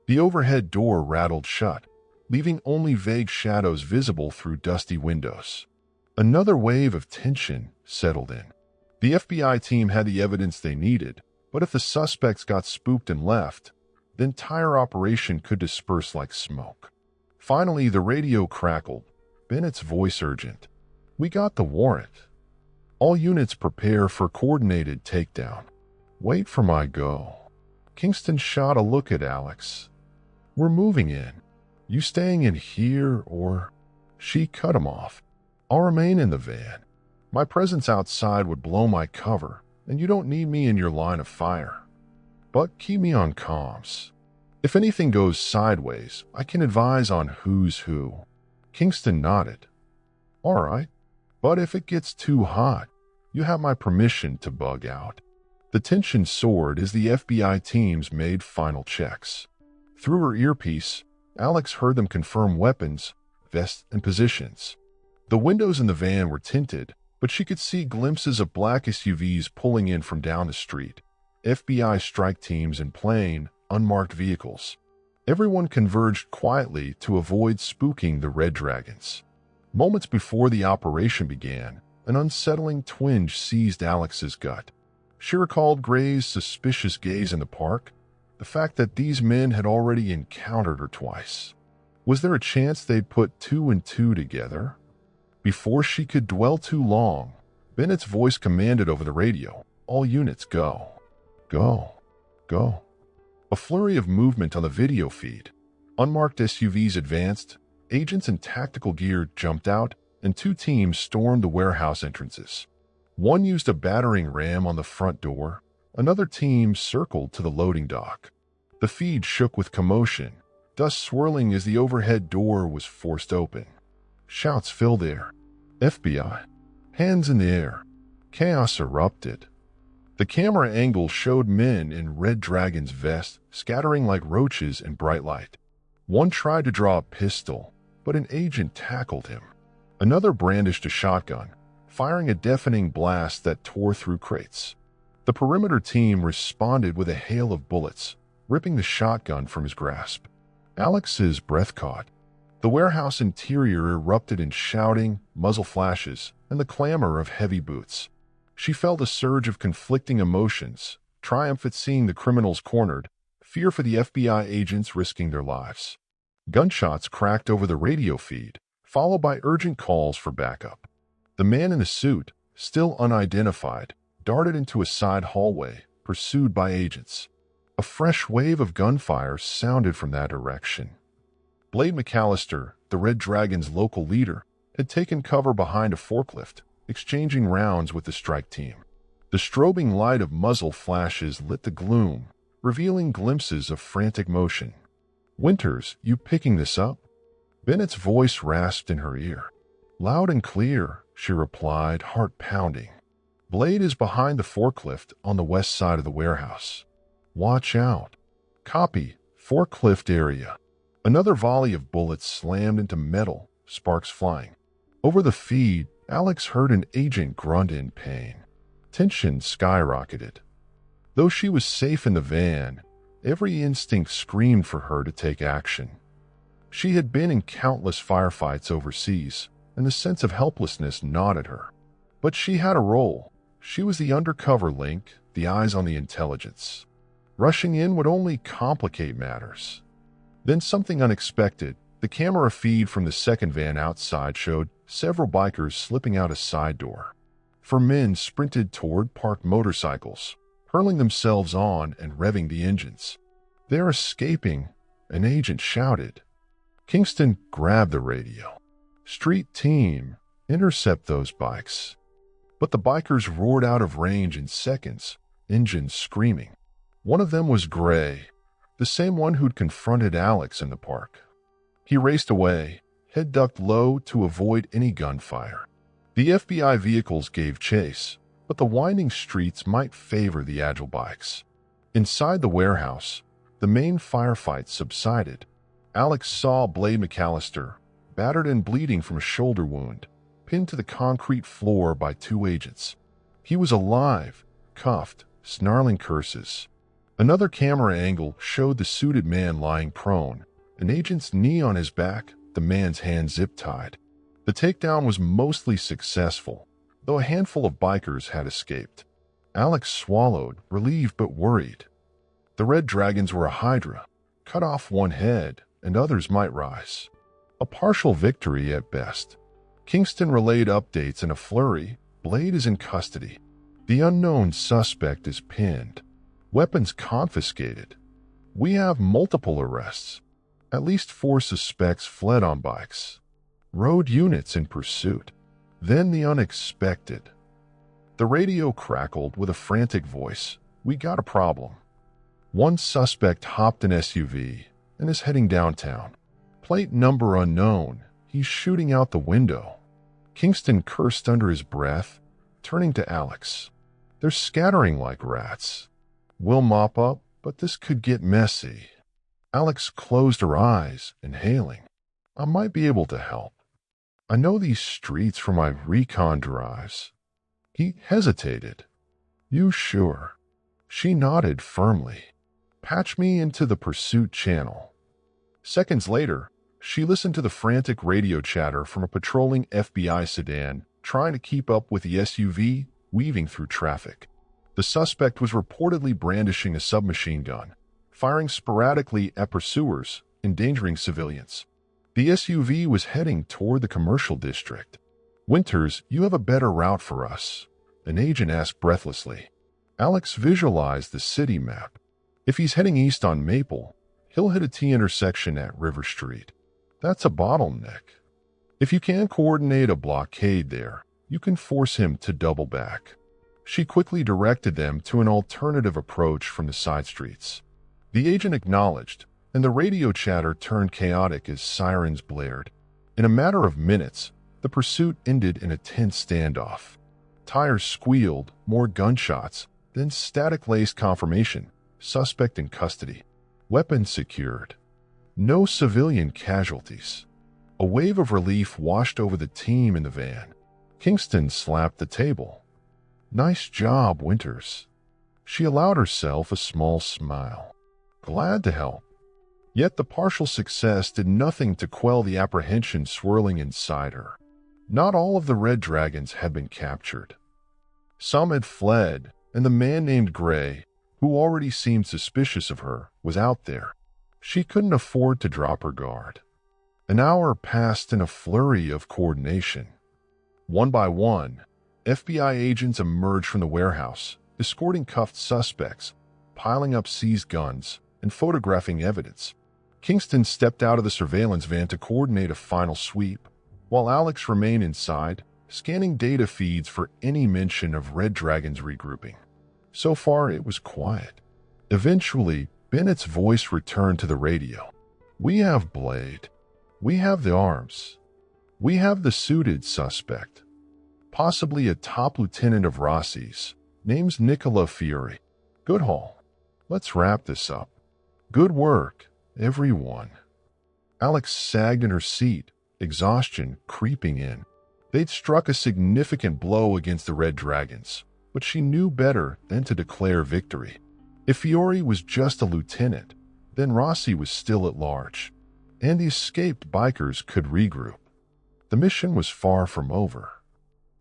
The overhead door rattled shut, leaving only vague shadows visible through dusty windows. Another wave of tension settled in. The FBI team had the evidence they needed, but if the suspects got spooked and left, the entire operation could disperse like smoke. Finally, the radio crackled, Bennett's voice urgent. "We got the warrant. All units prepare for coordinated takedown. Wait for my go." Kingston shot a look at Alex. "We're moving in. You staying in here or—" She cut him off. "I'll remain in the van. My presence outside would blow my cover, and you don't need me in your line of fire. But keep me on comms. If anything goes sideways, I can advise on who's who." Kingston nodded. "All right. But if it gets too hot, you have my permission to bug out." The tension soared as the FBI teams made final checks. Through her earpiece, Alex heard them confirm weapons, vests, and positions. The windows in the van were tinted, but she could see glimpses of black SUVs pulling in from down the street, FBI strike teams in plain, unmarked vehicles. Everyone converged quietly to avoid spooking the Red Dragons. Moments before the operation began, an unsettling twinge seized Alex's gut. She recalled Gray's suspicious gaze in the park, the fact that these men had already encountered her twice. Was there a chance they'd put two and two together? Before she could dwell too long, Bennett's voice commanded over the radio, "All units go. Go. Go." A flurry of movement on the video feed. Unmarked SUVs advanced, agents in tactical gear jumped out, and two teams stormed the warehouse entrances. One used a battering ram on the front door, another team circled to the loading dock. The feed shook with commotion, dust swirling as the overhead door was forced open. Shouts filled the air. FBI. Hands in the air. Chaos erupted. The camera angle showed men in Red Dragon's vests scattering like roaches in bright light. One tried to draw a pistol, but an agent tackled him. Another brandished a shotgun, firing a deafening blast that tore through crates. The perimeter team responded with a hail of bullets, ripping the shotgun from his grasp. Alex's breath caught. The warehouse interior erupted in shouting, muzzle flashes, and the clamor of heavy boots. She felt a surge of conflicting emotions, triumph at seeing the criminals cornered, fear for the FBI agents risking their lives. Gunshots cracked over the radio feed, followed by urgent calls for backup. The man in the suit, still unidentified, darted into a side hallway, pursued by agents. A fresh wave of gunfire sounded from that direction. Blade McAllister, the Red Dragon's local leader, had taken cover behind a forklift, exchanging rounds with the strike team. The strobing light of muzzle flashes lit the gloom, revealing glimpses of frantic motion. "Winters, you picking this up?" Bennett's voice rasped in her ear. "Loud and clear," she replied, heart pounding. "Blade is behind the forklift on the west side of the warehouse. Watch out." "Copy, forklift area." Another volley of bullets slammed into metal, sparks flying. Over the feed, Alex heard an agent grunt in pain. Tension skyrocketed. Though she was safe in the van, every instinct screamed for her to take action. She had been in countless firefights overseas, and the sense of helplessness gnawed at her. But she had a role. She was the undercover link, the eyes on the intelligence. Rushing in would only complicate matters. Then something unexpected. The camera feed from the second van outside showed several bikers slipping out a side door. 4 men sprinted toward parked motorcycles, hurling themselves on and revving the engines. "They're escaping," an agent shouted. Kingston grabbed the radio. "Street team, intercept those bikes." But the bikers roared out of range in seconds, engines screaming. One of them was Gray, the same one who'd confronted Alex in the park. He raced away, head ducked low to avoid any gunfire. The FBI vehicles gave chase, but the winding streets might favor the agile bikes. Inside the warehouse, the main firefight subsided. Alex saw Blade McAllister, battered and bleeding from a shoulder wound, pinned to the concrete floor by 2 agents. He was alive, cuffed, snarling curses. Another camera angle showed the suited man lying prone, an agent's knee on his back, the man's hands zip-tied. The takedown was mostly successful, though a handful of bikers had escaped. Alex swallowed, relieved but worried. The Red Dragons were a hydra. Cut off one head, and others might rise. A partial victory at best. Kingston relayed updates in a flurry. Blade is in custody. The unknown suspect is pinned. Weapons confiscated. We have multiple arrests. At least 4 suspects fled on bikes. Road units in pursuit. Then the unexpected. The radio crackled with a frantic voice. "We got a problem." One suspect hopped an SUV and is heading downtown. Plate number unknown. He's shooting out the window. Kingston cursed under his breath, turning to Alex. "They're scattering like rats. We'll mop up, but this could get messy." Alex closed her eyes, inhaling. "I might be able to help. I know these streets from my recon drives." He hesitated. "You sure?" She nodded firmly. "Patch me into the pursuit channel." Seconds later, she listened to the frantic radio chatter from a patrolling FBI sedan, trying to keep up with the SUV weaving through traffic. The suspect was reportedly brandishing a submachine gun, firing sporadically at pursuers, endangering civilians. The SUV was heading toward the commercial district. "Winters, you have a better route for us?" an agent asked breathlessly. Alex visualized the city map. If he's heading east on Maple, he'll hit a T intersection at River Street. That's a bottleneck. If you can coordinate a blockade there, you can force him to double back. She quickly directed them to an alternative approach from the side streets. The agent acknowledged, and the radio chatter turned chaotic as sirens blared. In a matter of minutes, the pursuit ended in a tense standoff. Tires squealed, more gunshots, then static-laced confirmation, suspect in custody. Weapons secured. No civilian casualties. A wave of relief washed over the team in the van. Kingston slapped the table. "Nice job, Winters." She allowed herself a small smile. "Glad to help." Yet the partial success did nothing to quell the apprehension swirling inside her. Not all of the Red Dragons had been captured. Some had fled, and the man named Gray, who already seemed suspicious of her, was out there. She couldn't afford to drop her guard. An hour passed in a flurry of coordination. One by one, FBI agents emerged from the warehouse, escorting cuffed suspects, piling up seized guns, and photographing evidence. Kingston stepped out of the surveillance van to coordinate a final sweep, while Alex remained inside, scanning data feeds for any mention of Red Dragon's regrouping. So far, it was quiet. Eventually, Bennett's voice returned to the radio. "We have Blade. We have the arms. We have the suited suspect. Possibly a top lieutenant of Rossi's. Name's Nicola Fiore. Goodhall. Let's wrap this up. Good work, everyone." Alex sagged in her seat, exhaustion creeping in. They'd struck a significant blow against the Red Dragons, but she knew better than to declare victory. If Fiore was just a lieutenant, then Rossi was still at large, and the escaped bikers could regroup. The mission was far from over.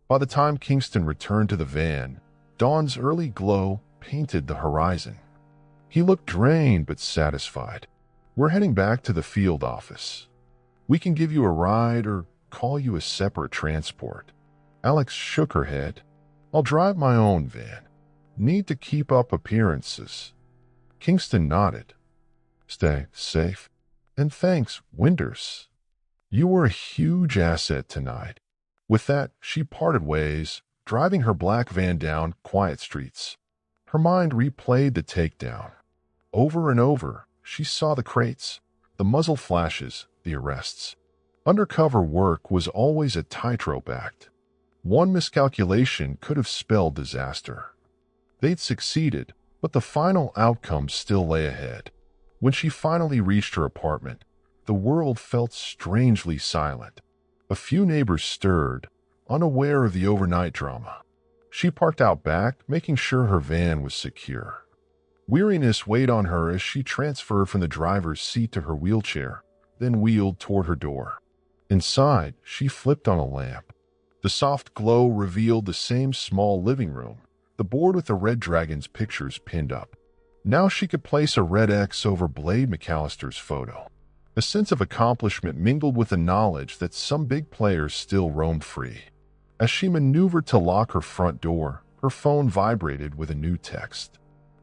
By the time Kingston returned to the van, dawn's early glow painted the horizon. He looked drained but satisfied. "We're heading back to the field office. We can give you a ride or call you a separate transport." Alex shook her head. "I'll drive my own van. Need to keep up appearances." Kingston nodded. "Stay safe. And thanks, Winters. You were a huge asset tonight." With that, she parted ways, driving her black van down quiet streets. Her mind replayed the takedown. Over and over, she saw the crates, the muzzle flashes, the arrests. Undercover work was always a tightrope act. One miscalculation could have spelled disaster. They'd succeeded, but the final outcome still lay ahead. When she finally reached her apartment, the world felt strangely silent. A few neighbors stirred, unaware of the overnight drama. She parked out back, making sure her van was secure. Weariness weighed on her as she transferred from the driver's seat to her wheelchair, then wheeled toward her door. Inside, she flipped on a lamp. The soft glow revealed the same small living room, the board with the Red Dragon's pictures pinned up. Now she could place a red X over Blade McAllister's photo. A sense of accomplishment mingled with the knowledge that some big players still roamed free. As she maneuvered to lock her front door, her phone vibrated with a new text.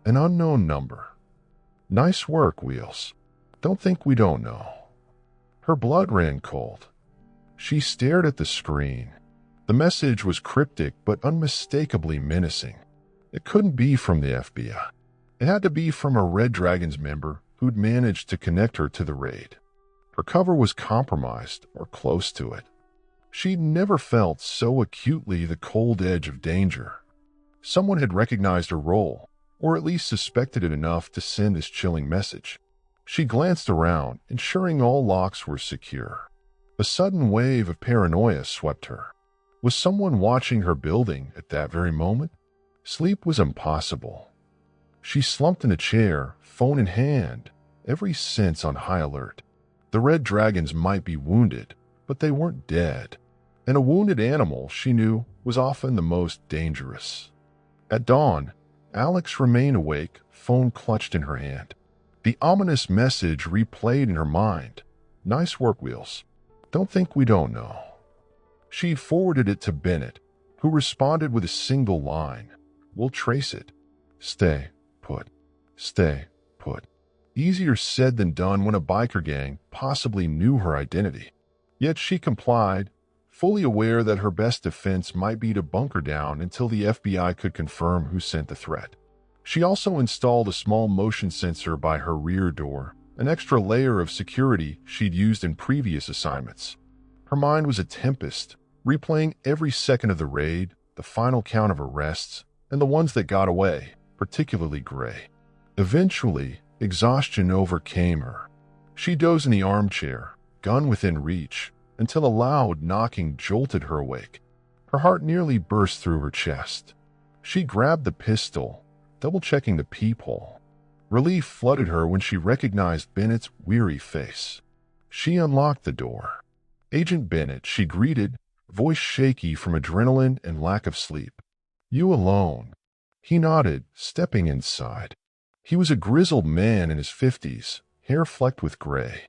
An unknown number. "Nice work, Wheels. Don't think we don't know." Her blood ran cold. She stared at the screen. The message was cryptic but unmistakably menacing. It couldn't be from the FBI. It had to be from a Red Dragons member who'd managed to connect her to the raid. Her cover was compromised, or close to it. She'd never felt so acutely the cold edge of danger. Someone had recognized her role, or at least suspected it enough to send this chilling message. She glanced around, ensuring all locks were secure. A sudden wave of paranoia swept her. Was someone watching her building at that very moment? Sleep was impossible. She slumped in a chair, phone in hand, every sense on high alert. The Red Dragons might be wounded, but they weren't dead. And a wounded animal, she knew, was often the most dangerous. At dawn, Alex remained awake, phone clutched in her hand. The ominous message replayed in her mind. "Nice work, Wheels. Don't think we don't know." She forwarded it to Bennett, who responded with a single line. "We'll trace it. Stay put. Stay put." Easier said than done when a biker gang possibly knew her identity. Yet she complied, fully aware that her best defense might be to bunker down until the FBI could confirm who sent the threat. She also installed a small motion sensor by her rear door, an extra layer of security she'd used in previous assignments. Her mind was a tempest, replaying every second of the raid, the final count of arrests, and the ones that got away, particularly Gray. Eventually, exhaustion overcame her. She dozed in the armchair, gun within reach, until a loud knocking jolted her awake. Her heart nearly burst through her chest. She grabbed the pistol, double-checking the peephole. Relief flooded her when she recognized Bennett's weary face. She unlocked the door. "Agent Bennett," she greeted, voice shaky from adrenaline and lack of sleep. "You alone?" He nodded, stepping inside. He was a grizzled man in his 50s, hair flecked with gray.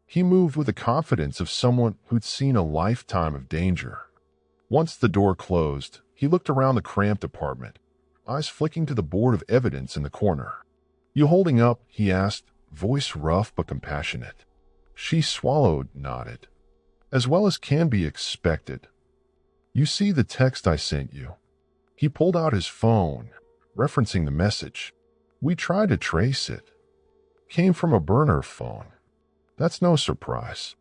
He moved with the confidence of someone who'd seen a lifetime of danger. Once the door closed, he looked around the cramped apartment, eyes flicking to the board of evidence in the corner. "You holding up?" he asked, voice rough but compassionate. She swallowed, nodded. "As well as can be expected. You see the text I sent you?" He pulled out his phone, referencing the message. We tried to trace it. Came from a burner phone. That's no surprise.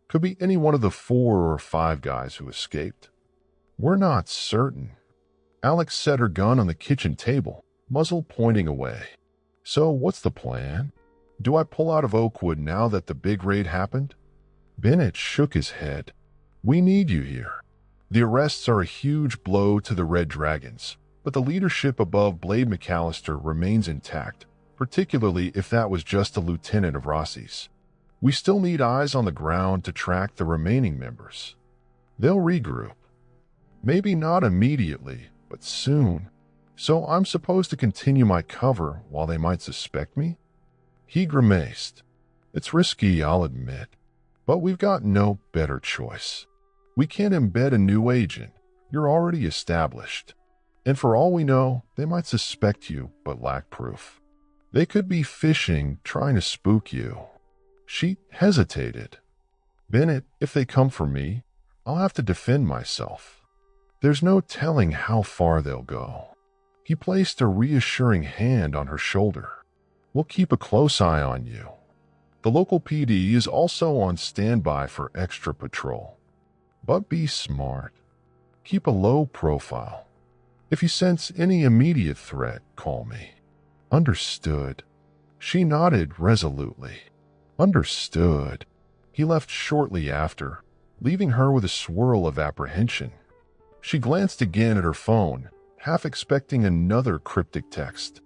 Could be any one of the 4 or 5 guys who escaped. We're not certain. Alex set her gun on the kitchen table, muzzle pointing away. So what's the plan? Do I pull out of Oakwood now that the big raid happened? Bennett shook his head. We need you here. The arrests are a huge blow to the Red Dragons, but the leadership above Blade McAllister remains intact, particularly if that was just a lieutenant of Rossi's. We still need eyes on the ground to track the remaining members. They'll regroup. Maybe not immediately, but soon. So I'm supposed to continue my cover while they might suspect me? He grimaced. It's risky, I'll admit, but we've got no better choice. We can't embed a new agent. You're already established. And for all we know, they might suspect you, but lack proof. They could be fishing, trying to spook you. She hesitated. Bennett, if they come for me, I'll have to defend myself. There's no telling how far they'll go. He placed a reassuring hand on her shoulder. We'll keep a close eye on you. The local PD is also on standby for extra patrol. But be smart. Keep a low profile. If you sense any immediate threat, call me. Understood. She nodded resolutely. Understood. He left shortly after, leaving her with a swirl of apprehension. She glanced again at her phone, half expecting another cryptic text.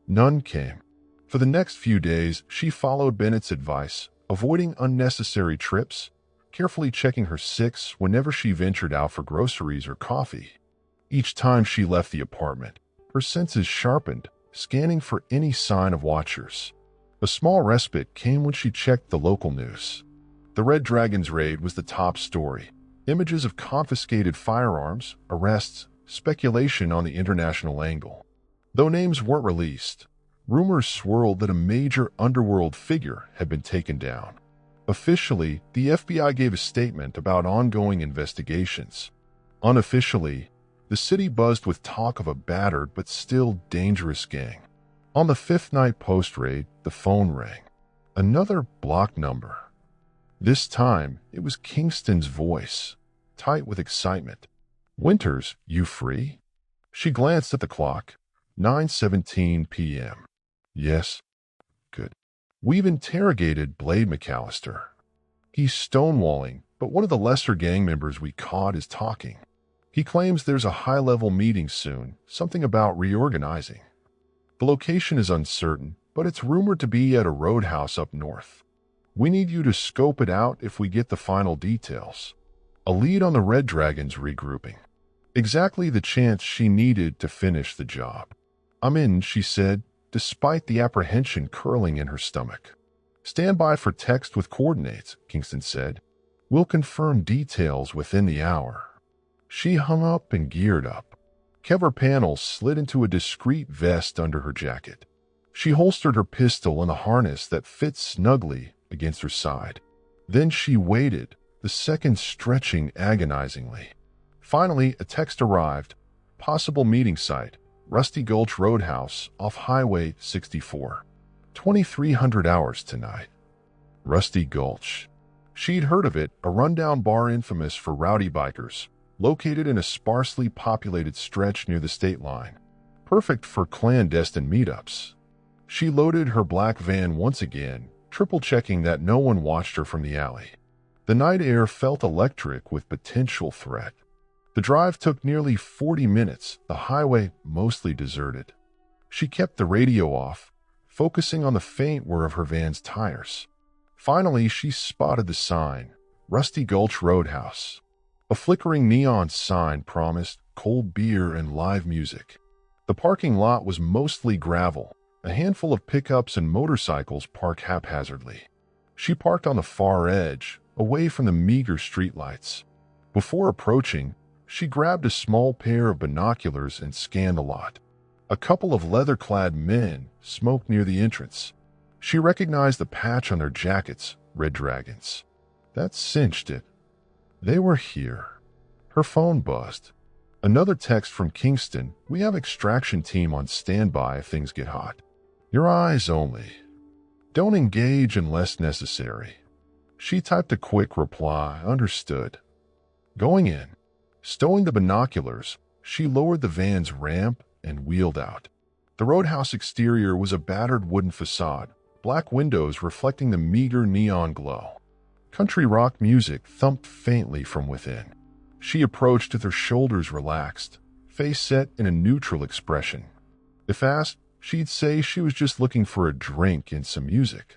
None came. For the next few days, she followed Bennett's advice, avoiding unnecessary trips, carefully checking her six whenever she ventured out for groceries or coffee. Each time she left the apartment, her senses sharpened, scanning for any sign of watchers. A small respite came when she checked the local news. The Red Dragons raid was the top story. Images of confiscated firearms, arrests, speculation on the international angle. Though names weren't released, rumors swirled that a major underworld figure had been taken down. Officially, the FBI gave a statement about ongoing investigations. Unofficially, the city buzzed with talk of a battered but still dangerous gang. On the 5th night post-raid, the phone rang. Another block number. This time, it was Kingston's voice, tight with excitement. Winters, you free? She glanced at the clock. 9:17 p.m. Yes. Good. We've interrogated Blade McAllister. He's stonewalling, but one of the lesser gang members we caught is talking. He claims there's a high-level meeting soon, something about reorganizing. The location is uncertain, but it's rumored to be at a roadhouse up north. We need you to scope it out if we get the final details. A lead on the Red Dragons regrouping. Exactly the chance she needed to finish the job. I'm in, she said, despite the apprehension curling in her stomach. Stand by for text with coordinates, Kingston said. We'll confirm details within the hour. She hung up and geared up. Cover panel slid into a discreet vest under her jacket. She holstered her pistol in a harness that fit snugly against her side. Then she waited, the seconds stretching agonizingly. Finally, a text arrived. Possible meeting site, Rusty Gulch Roadhouse off Highway 64. 2300 hours tonight. Rusty Gulch. She'd heard of it, a rundown bar infamous for rowdy bikers, located in a sparsely populated stretch near the state line. Perfect for clandestine meetups. She loaded her black van once again, triple-checking that no one watched her from the alley. The night air felt electric with potential threat. The drive took nearly 40 minutes, the highway mostly deserted. She kept the radio off, focusing on the faint whir of her van's tires. Finally, she spotted the sign, Rusty Gulch Roadhouse. A flickering neon sign promised cold beer and live music. The parking lot was mostly gravel, a handful of pickups and motorcycles parked haphazardly. She parked on the far edge, away from the meager streetlights. Before approaching, she grabbed a small pair of binoculars and scanned the lot. A couple of leather-clad men smoked near the entrance. She recognized the patch on their jackets, Red Dragons. That cinched it. They were here. Her phone buzzed. Another text from Kingston. We have extraction team on standby if things get hot. Your eyes only. Don't engage unless necessary. She typed a quick reply, understood. Going in. Stowing the binoculars, she lowered the van's ramp and wheeled out. The roadhouse exterior was a battered wooden facade, black windows reflecting the meager neon glow. Country rock music thumped faintly from within. She approached with her shoulders relaxed, face set in a neutral expression. If asked, she'd say she was just looking for a drink and some music.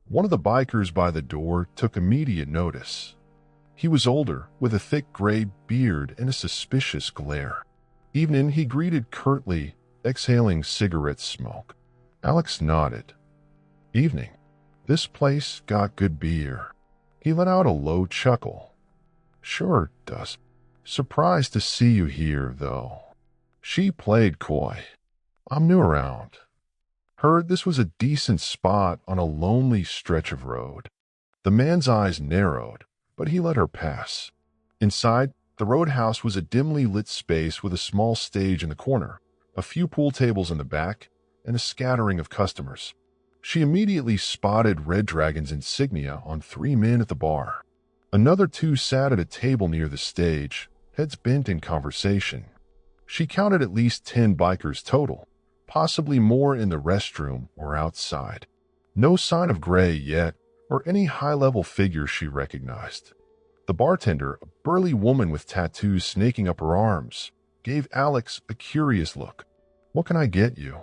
One of the bikers by the door took immediate notice. He was older, with a thick gray beard and a suspicious glare. Evening, he greeted curtly, exhaling cigarette smoke. Alex nodded. Evening. This place got good beer. He let out a low chuckle. Sure, Dusk. Surprised to see you here, though. She played coy. I'm new around. Heard this was a decent spot on a lonely stretch of road. The man's eyes narrowed, but he let her pass. Inside, the roadhouse was a dimly lit space with a small stage in the corner, a few pool tables in the back, and a scattering of customers. She immediately spotted Red Dragon's insignia on 3 men at the bar. Another 2 sat at a table near the stage, heads bent in conversation. She counted at least 10 bikers total, possibly more in the restroom or outside. No sign of Gray yet, or any high-level figure she recognized. The bartender, a burly woman with tattoos snaking up her arms, gave Alex a curious look. What can I get you?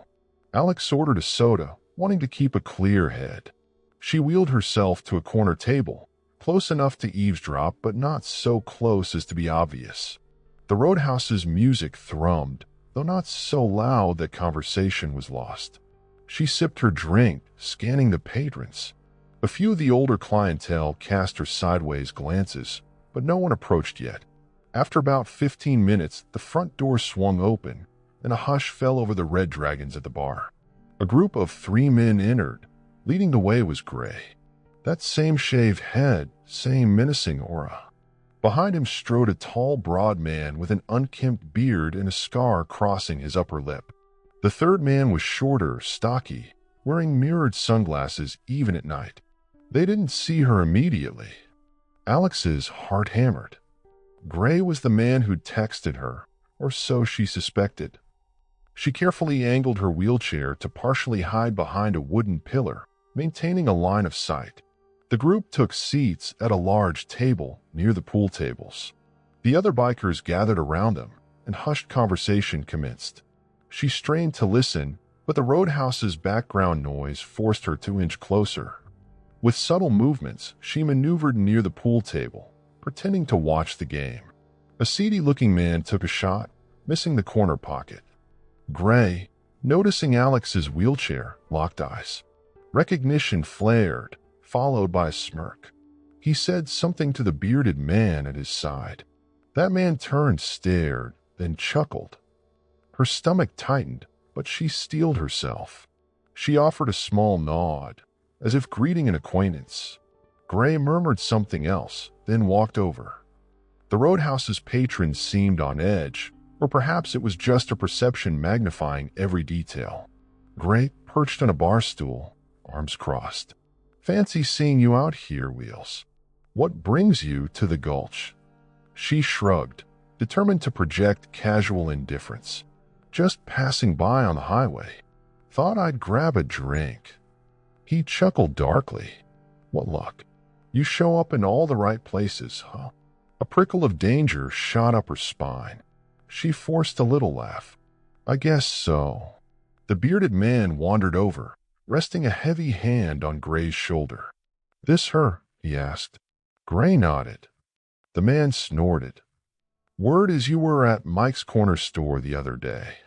Alex ordered a soda, wanting to keep a clear head. She wheeled herself to a corner table, close enough to eavesdrop but not so close as to be obvious. The roadhouse's music thrummed, though not so loud that conversation was lost. She sipped her drink, scanning the patrons. A few of the older clientele cast her sideways glances, but no one approached yet. After about 15 minutes, the front door swung open, and a hush fell over the Red Dragons at the bar. A group of 3 men entered. Leading the way was Gray. That same shaved head, same menacing aura. Behind him strode a tall, broad man with an unkempt beard and a scar crossing his upper lip. The third man was shorter, stocky, wearing mirrored sunglasses even at night. They didn't see her immediately. Alex's heart hammered. Gray was the man who'd texted her, or so she suspected. She carefully angled her wheelchair to partially hide behind a wooden pillar, maintaining a line of sight. The group took seats at a large table near the pool tables. The other bikers gathered around them, and hushed conversation commenced. She strained to listen, but the roadhouse's background noise forced her to inch closer. With subtle movements, she maneuvered near the pool table, pretending to watch the game. A seedy-looking man took a shot, missing the corner pocket. Gray, noticing Alex's wheelchair, locked eyes. Recognition flared, followed by a smirk. He said something to the bearded man at his side. That man turned, stared, then chuckled. Her stomach tightened, but she steeled herself. She offered a small nod, as if greeting an acquaintance. Gray murmured something else, then walked over. The roadhouse's patrons seemed on edge, or perhaps it was just a perception magnifying every detail. Gray perched on a bar stool, arms crossed. Fancy seeing you out here, Wheels. What brings you to the gulch? She shrugged, determined to project casual indifference. Just passing by on the highway. Thought I'd grab a drink. He chuckled darkly. What luck. You show up in all the right places, huh? A prickle of danger shot up her spine. She forced a little laugh. I guess so. The bearded man wandered over, resting a heavy hand on Gray's shoulder. This her? He asked. Gray nodded. The man snorted. Word is you were at Mike's corner store the other day.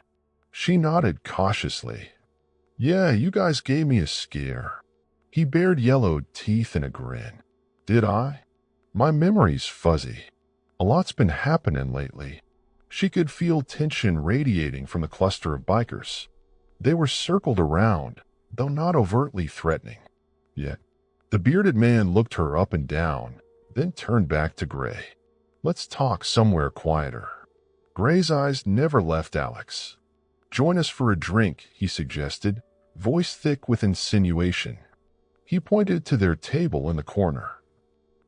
She nodded cautiously. Yeah, you guys gave me a scare. He bared yellowed teeth in a grin. Did I? My memory's fuzzy. A lot's been happening lately. She could feel tension radiating from the cluster of bikers. They were circled around, though not overtly threatening. Yet, the bearded man looked her up and down, then turned back to Gray. Let's talk somewhere quieter. Gray's eyes never left Alex. Join us for a drink, he suggested, voice thick with insinuation. He pointed to their table in the corner.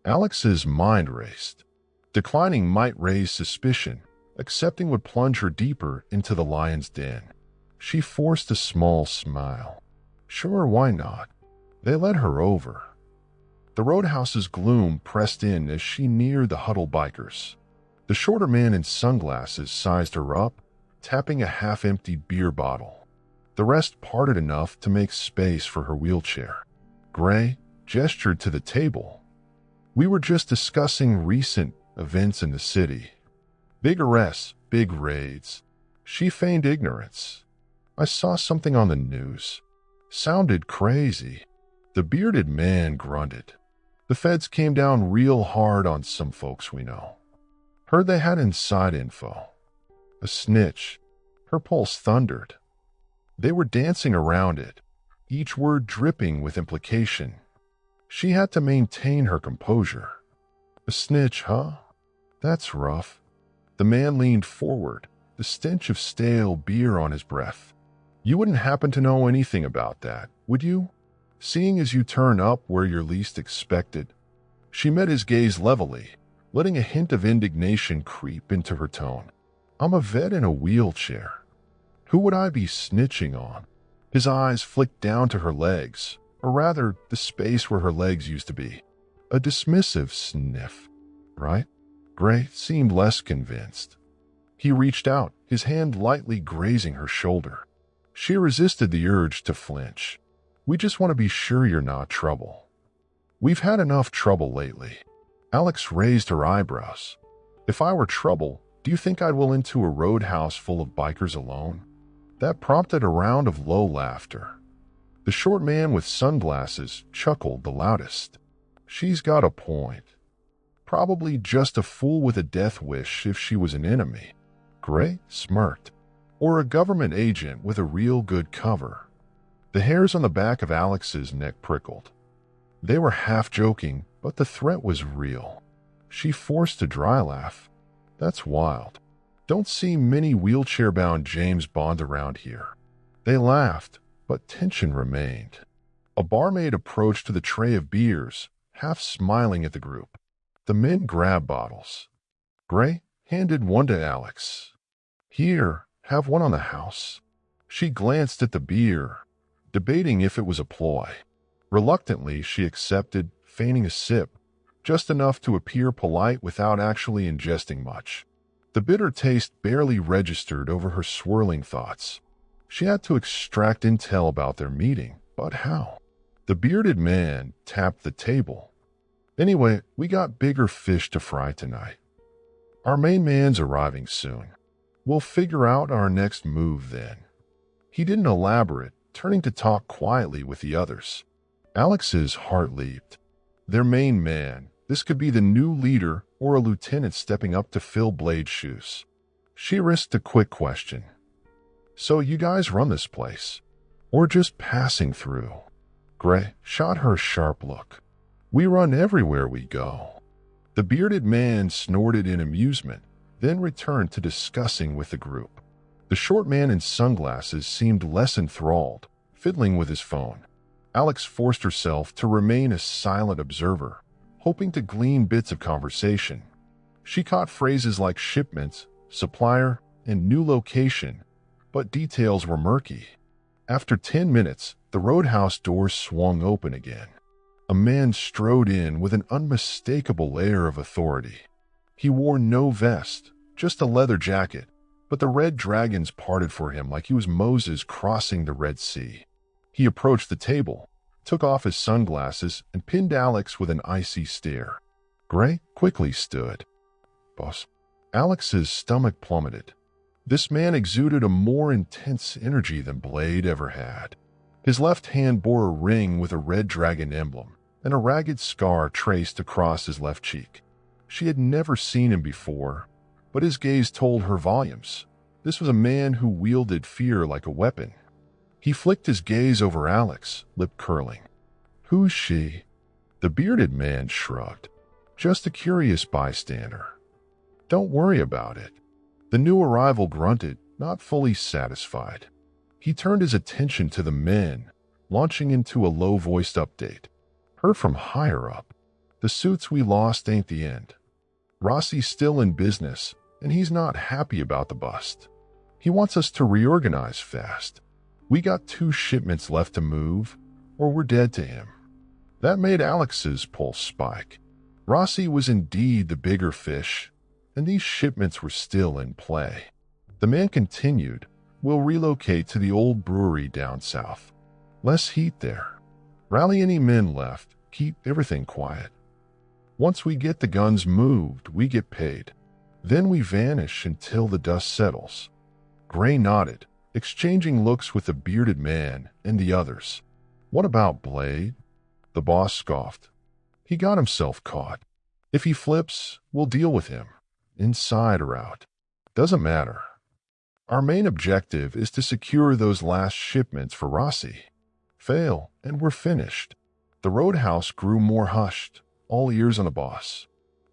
Alex's mind raced. Declining might raise suspicion. Accepting would plunge her deeper into the lion's den. She forced a small smile. Sure, why not? They led her over. The roadhouse's gloom pressed in as she neared the huddled bikers. The shorter man in sunglasses sized her up, tapping a half-emptied beer bottle. The rest parted enough to make space for her wheelchair. Gray gestured to the table. We were just discussing recent events in the city. Big arrests, big raids. She feigned ignorance. I saw something on the news. Sounded crazy. The bearded man grunted. The feds came down real hard on some folks we know. Heard they had inside info. A snitch. Her pulse thundered. They were dancing around it, each word dripping with implication. She had to maintain her composure. A snitch, huh? That's rough. The man leaned forward, the stench of stale beer on his breath. You wouldn't happen to know anything about that, would you? Seeing as you turn up where you're least expected. She met his gaze levelly, letting a hint of indignation creep into her tone. I'm a vet in a wheelchair. Who would I be snitching on? His eyes flicked down to her legs, or rather, the space where her legs used to be. A dismissive sniff, right? Gray seemed less convinced. He reached out, his hand lightly grazing her shoulder. She resisted the urge to flinch. We just want to be sure you're not trouble. We've had enough trouble lately. Alex raised her eyebrows. If I were trouble, do you think I'd will into a roadhouse full of bikers alone? That prompted a round of low laughter. The short man with sunglasses chuckled the loudest. She's got a point. Probably just a fool with a death wish if she was an enemy. Gray smirked. Or a government agent with a real good cover. The hairs on the back of Alex's neck prickled. They were half joking, but the threat was real. She forced a dry laugh. That's wild. Don't see many wheelchair-bound James Bond around here. They laughed, but tension remained. A barmaid approached to the tray of beers, half smiling at the group. The men grabbed bottles. Gray handed one to Alex. Here, have one on the house. She glanced at the beer, debating if it was a ploy. Reluctantly, she accepted, feigning a sip, just enough to appear polite without actually ingesting much. The bitter taste barely registered over her swirling thoughts. She had to extract intel about their meeting, but how? The bearded man tapped the table. Anyway, we got bigger fish to fry tonight. Our main man's arriving soon. We'll figure out our next move then. He didn't elaborate, turning to talk quietly with the others. Alex's heart leaped. Their main man. This could be the new leader or a lieutenant stepping up to fill Blade's shoes. She risked a quick question. So you guys run this place? Or just passing through? Gray shot her a sharp look. We run everywhere we go. The bearded man snorted in amusement, then returned to discussing with the group. The short man in sunglasses seemed less enthralled, fiddling with his phone. Alex forced herself to remain a silent observer, hoping to glean bits of conversation. She caught phrases like shipments, supplier, and new location, but details were murky. After 10 minutes, the roadhouse doors swung open again. A man strode in with an unmistakable air of authority. He wore no vest, just a leather jacket, but the red dragons parted for him like he was Moses crossing the Red Sea. He approached the table, took off his sunglasses, and pinned Alex with an icy stare. Gray quickly stood. Boss. Alex's stomach plummeted. This man exuded a more intense energy than Blade ever had. His left hand bore a ring with a red dragon emblem, and a ragged scar traced across his left cheek. She had never seen him before, but his gaze told her volumes. This was a man who wielded fear like a weapon. He flicked his gaze over Alex, lip curling. Who's she? The bearded man shrugged. Just a curious bystander. Don't worry about it. The new arrival grunted, not fully satisfied. He turned his attention to the men, launching into a low-voiced update. Heard from higher up. The suits we lost ain't the end. Rossi's still in business, and he's not happy about the bust. He wants us to reorganize fast. We got 2 shipments left to move, or we're dead to him. That made Alex's pulse spike. Rossi was indeed the bigger fish, and these shipments were still in play. The man continued, "We'll relocate to the old brewery down south. Less heat there. Rally any men left. Keep everything quiet. Once we get the guns moved, we get paid. Then we vanish until the dust settles." Gray nodded, exchanging looks with the bearded man and the others. "What about Blade?" The boss scoffed. "He got himself caught. If he flips, we'll deal with him. Inside or out. Doesn't matter. Our main objective is to secure those last shipments for Rossi. Fail, and we're finished." The roadhouse grew more hushed, all ears on the boss.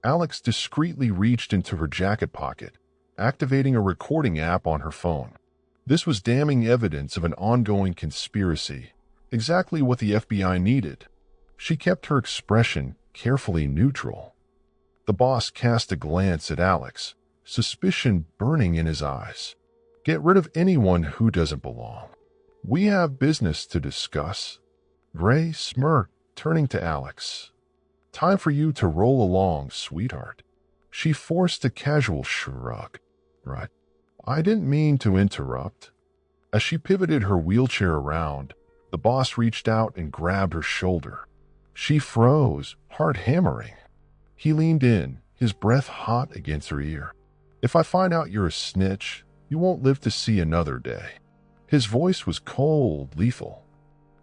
Alex discreetly reached into her jacket pocket, activating a recording app on her phone. This was damning evidence of an ongoing conspiracy, exactly what the FBI needed. She kept her expression carefully neutral. The boss cast a glance at Alex, suspicion burning in his eyes. "Get rid of anyone who doesn't belong. We have business to discuss." Gray smirked, turning to Alex. "Time for you to roll along, sweetheart." She forced a casual shrug. "Right. I didn't mean to interrupt." As she pivoted her wheelchair around, the boss reached out and grabbed her shoulder. She froze, heart hammering. He leaned in, his breath hot against her ear. "If I find out you're a snitch, you won't live to see another day." His voice was cold, lethal.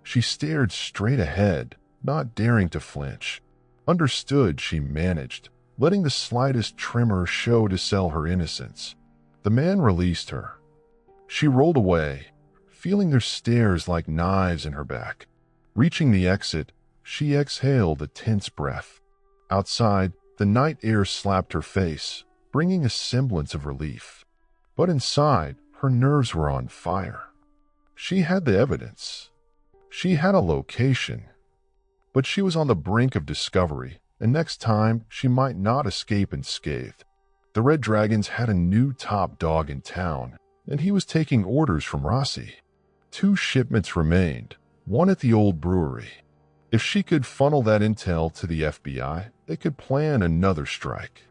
She stared straight ahead, not daring to flinch. Understood, she managed, letting the slightest tremor show to sell her innocence. The man released her. She rolled away, feeling their stares like knives in her back. Reaching the exit, she exhaled a tense breath. Outside, the night air slapped her face, bringing a semblance of relief. But inside, her nerves were on fire. She had the evidence. She had a location. But she was on the brink of discovery, and next time she might not escape unscathed. The Red Dragons had a new top dog in town, and he was taking orders from Rossi. 2 shipments remained, one at the old brewery. If she could funnel that intel to the FBI, they could plan another strike.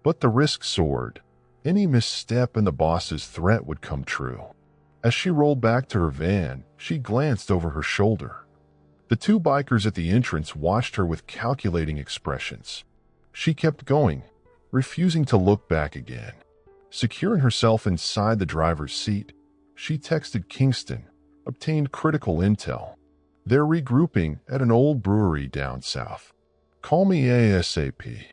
But the risk soared. Any misstep and the boss's threat would come true. As she rolled back to her van, she glanced over her shoulder. The 2 bikers at the entrance watched her with calculating expressions. She kept going, refusing to look back again. Securing herself inside the driver's seat, she texted Kingston, obtained critical intel. They're regrouping at an old brewery down south. Call me ASAP.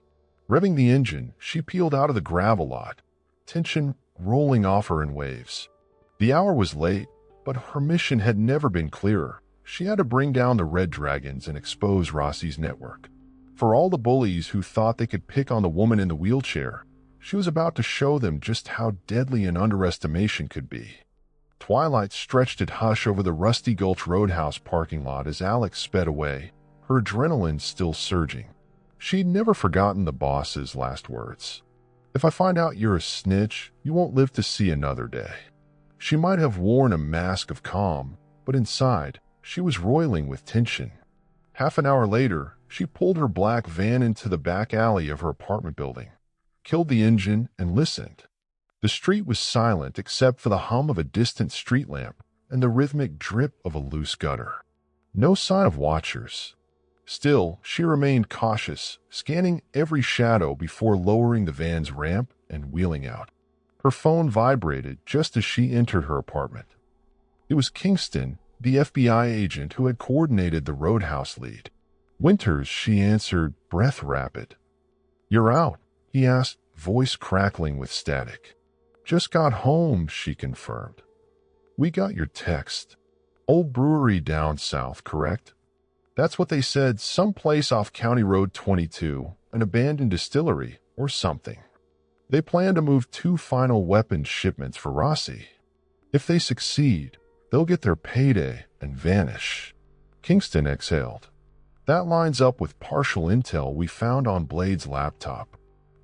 Revving the engine, she peeled out of the gravel lot, tension rolling off her in waves. The hour was late, but her mission had never been clearer. She had to bring down the Red Dragons and expose Rossi's network. For all the bullies who thought they could pick on the woman in the wheelchair, she was about to show them just how deadly an underestimation could be. Twilight stretched at hush over the Rusty Gulch Roadhouse parking lot as Alex sped away, her adrenaline still surging. She'd never forgotten the boss's last words. "If I find out you're a snitch, you won't live to see another day." She might have worn a mask of calm, but inside, she was roiling with tension. Half an hour later, she pulled her black van into the back alley of her apartment building, killed the engine, and listened. The street was silent except for the hum of a distant street lamp and the rhythmic drip of a loose gutter. No sign of watchers. Still, she remained cautious, scanning every shadow before lowering the van's ramp and wheeling out. Her phone vibrated just as she entered her apartment. It was Kingston, the FBI agent who had coordinated the Roadhouse lead. "Winters," she answered, breath rapid. "You're out?" he asked, voice crackling with static. "Just got home," she confirmed. "We got your text. Old brewery down south, correct?" "That's what they said, someplace off County Road 22, an abandoned distillery or something. They plan to move 2 final weapons shipments for Rossi. If they succeed, They'll get their payday and vanish. Kingston exhaled. That lines up with partial intel we found on Blade's laptop.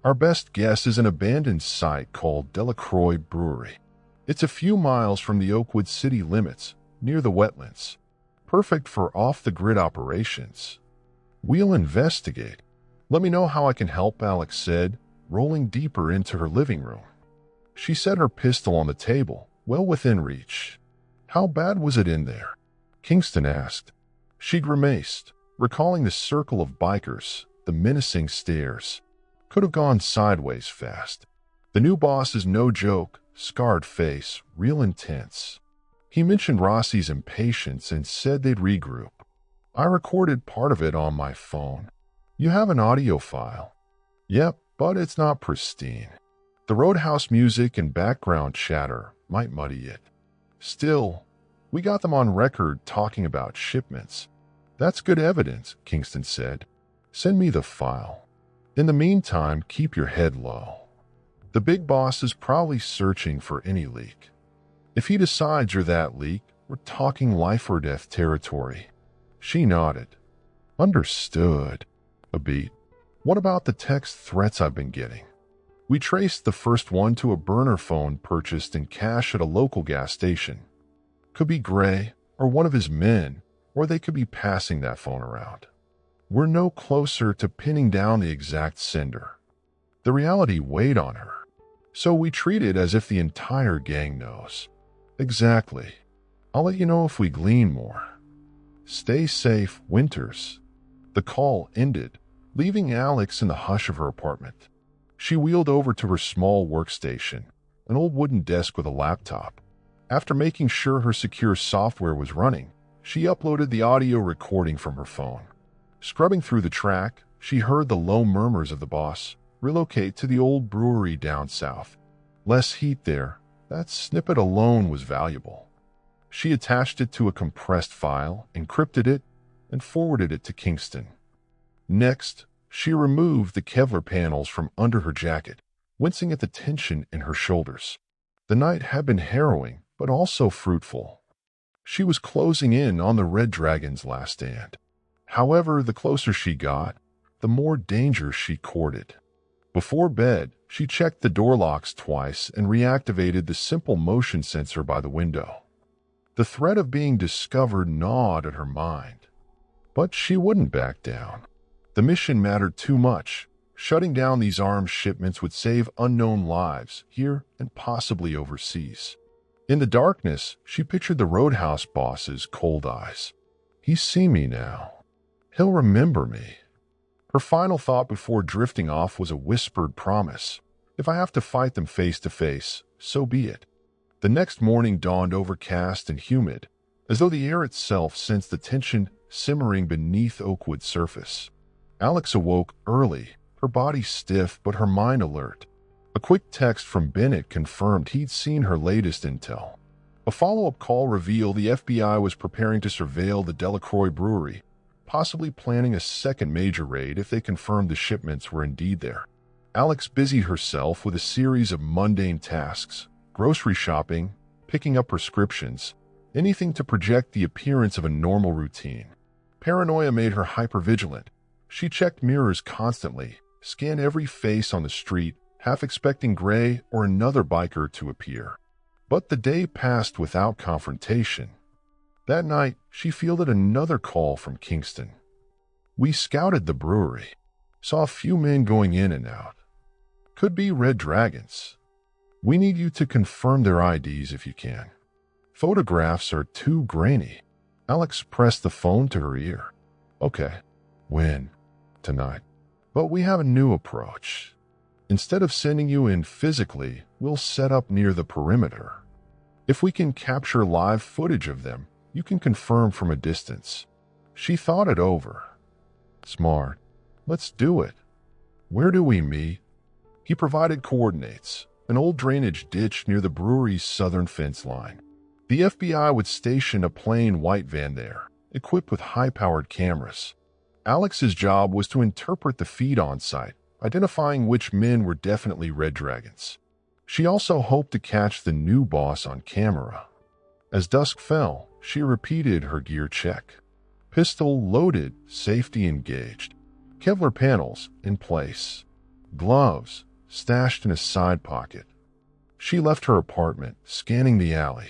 Our best guess is an abandoned site called Delacroix Brewery. It's a few miles from the Oakwood City limits, near the wetlands. Perfect for off-the-grid operations. We'll investigate. Let me know how I can help, Alex said, rolling deeper into her living room. She set her pistol on the table, well within reach. How bad was it in there? Kingston asked. She grimaced, recalling the circle of bikers, the menacing stares. Could have gone sideways fast. The new boss is no joke, scarred face, real intense. He mentioned Rossi's impatience and said they'd regroup. I recorded part of it on my phone. You have an audio file? Yep, but it's not pristine. The roadhouse music and background chatter might muddy it. Still, we got them on record talking about shipments. That's good evidence, Kingston said. Send me the file. In the meantime, keep your head low. The big boss is probably searching for any leak. If he decides you're that leak, we're talking life or death territory. She nodded. Understood. A beat. What about the text threats I've been getting? We traced the first one to a burner phone purchased in cash at a local gas station. Could be Gray or one of his men, or they could be passing that phone around. We're no closer to pinning down the exact sender. The reality weighed on her, so we treat it as if the entire gang knows. Exactly. I'll let you know if we glean more. Stay safe, Winters. The call ended, leaving Alex in the hush of her apartment. She wheeled over to her small workstation, an old wooden desk with a laptop. After making sure her secure software was running, she uploaded the audio recording from her phone. Scrubbing through the track, she heard the low murmurs of the boss relocate to the old brewery down south. Less heat there. That snippet alone was valuable. She attached it to a compressed file, encrypted it, and forwarded it to Kingston. Next, she removed the Kevlar panels from under her jacket, wincing at the tension in her shoulders. The night had been harrowing, but also fruitful. She was closing in on the Red Dragon's last stand. However, the closer she got, the more danger she courted. Before bed, she checked the door locks twice and reactivated the simple motion sensor by the window. The threat of being discovered gnawed at her mind. But she wouldn't back down. The mission mattered too much. Shutting down these arms shipments would save unknown lives here and possibly overseas. In the darkness, she pictured the roadhouse boss's cold eyes. He's seen me now. He'll remember me. Her final thought before drifting off was a whispered promise. If I have to fight them face to face, so be it. The next morning dawned overcast and humid, as though the air itself sensed the tension simmering beneath Oakwood's surface. Alex awoke early, her body stiff but her mind alert. A quick text from Bennett confirmed he'd seen her latest intel. A follow-up call revealed the FBI was preparing to surveil the Delacroix Brewery, possibly planning a second major raid if they confirmed the shipments were indeed there. Alex busied herself with a series of mundane tasks, grocery shopping, picking up prescriptions, anything to project the appearance of a normal routine. Paranoia made her hypervigilant. She checked mirrors constantly, scanned every face on the street, half expecting Gray or another biker to appear. But the day passed without confrontation. That night, she fielded another call from Kingston. We scouted the brewery. Saw a few men going in and out. Could be Red Dragons. We need you to confirm their IDs if you can. Photographs are too grainy. Alex pressed the phone to her ear. Okay. When? Tonight. But we have a new approach. Instead of sending you in physically, we'll set up near the perimeter. If we can capture live footage of them, you can confirm from a distance. She thought it over. Smart. Let's do it. Where do we meet? He provided coordinates, an old drainage ditch near the brewery's southern fence line. The FBI would station a plain white van there, equipped with high-powered cameras. Alex's job was to interpret the feed on site, identifying which men were definitely Red Dragons. She also hoped to catch the new boss on camera. As dusk fell, she repeated her gear check. Pistol loaded, safety engaged. Kevlar panels in place. Gloves stashed in a side pocket. She left her apartment, scanning the alley.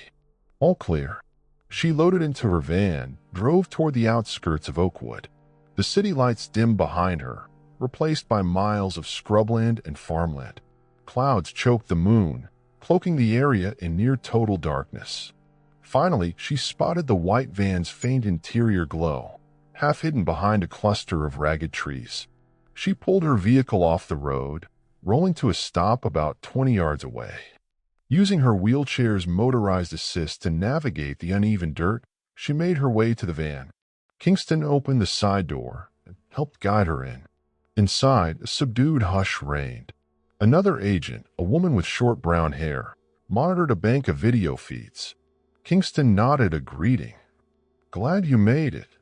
All clear. She loaded into her van, drove toward the outskirts of Oakwood. The city lights dimmed behind her, replaced by miles of scrubland and farmland. Clouds choked the moon, cloaking the area in near-total darkness. Finally, she spotted the white van's faint interior glow, half hidden behind a cluster of ragged trees. She pulled her vehicle off the road, rolling to a stop about 20 yards away. Using her wheelchair's motorized assist to navigate the uneven dirt, she made her way to the van. Kingston opened the side door and helped guide her in. Inside, a subdued hush reigned. Another agent, a woman with short brown hair, monitored a bank of video feeds. Kingston nodded a greeting. "Glad you made it.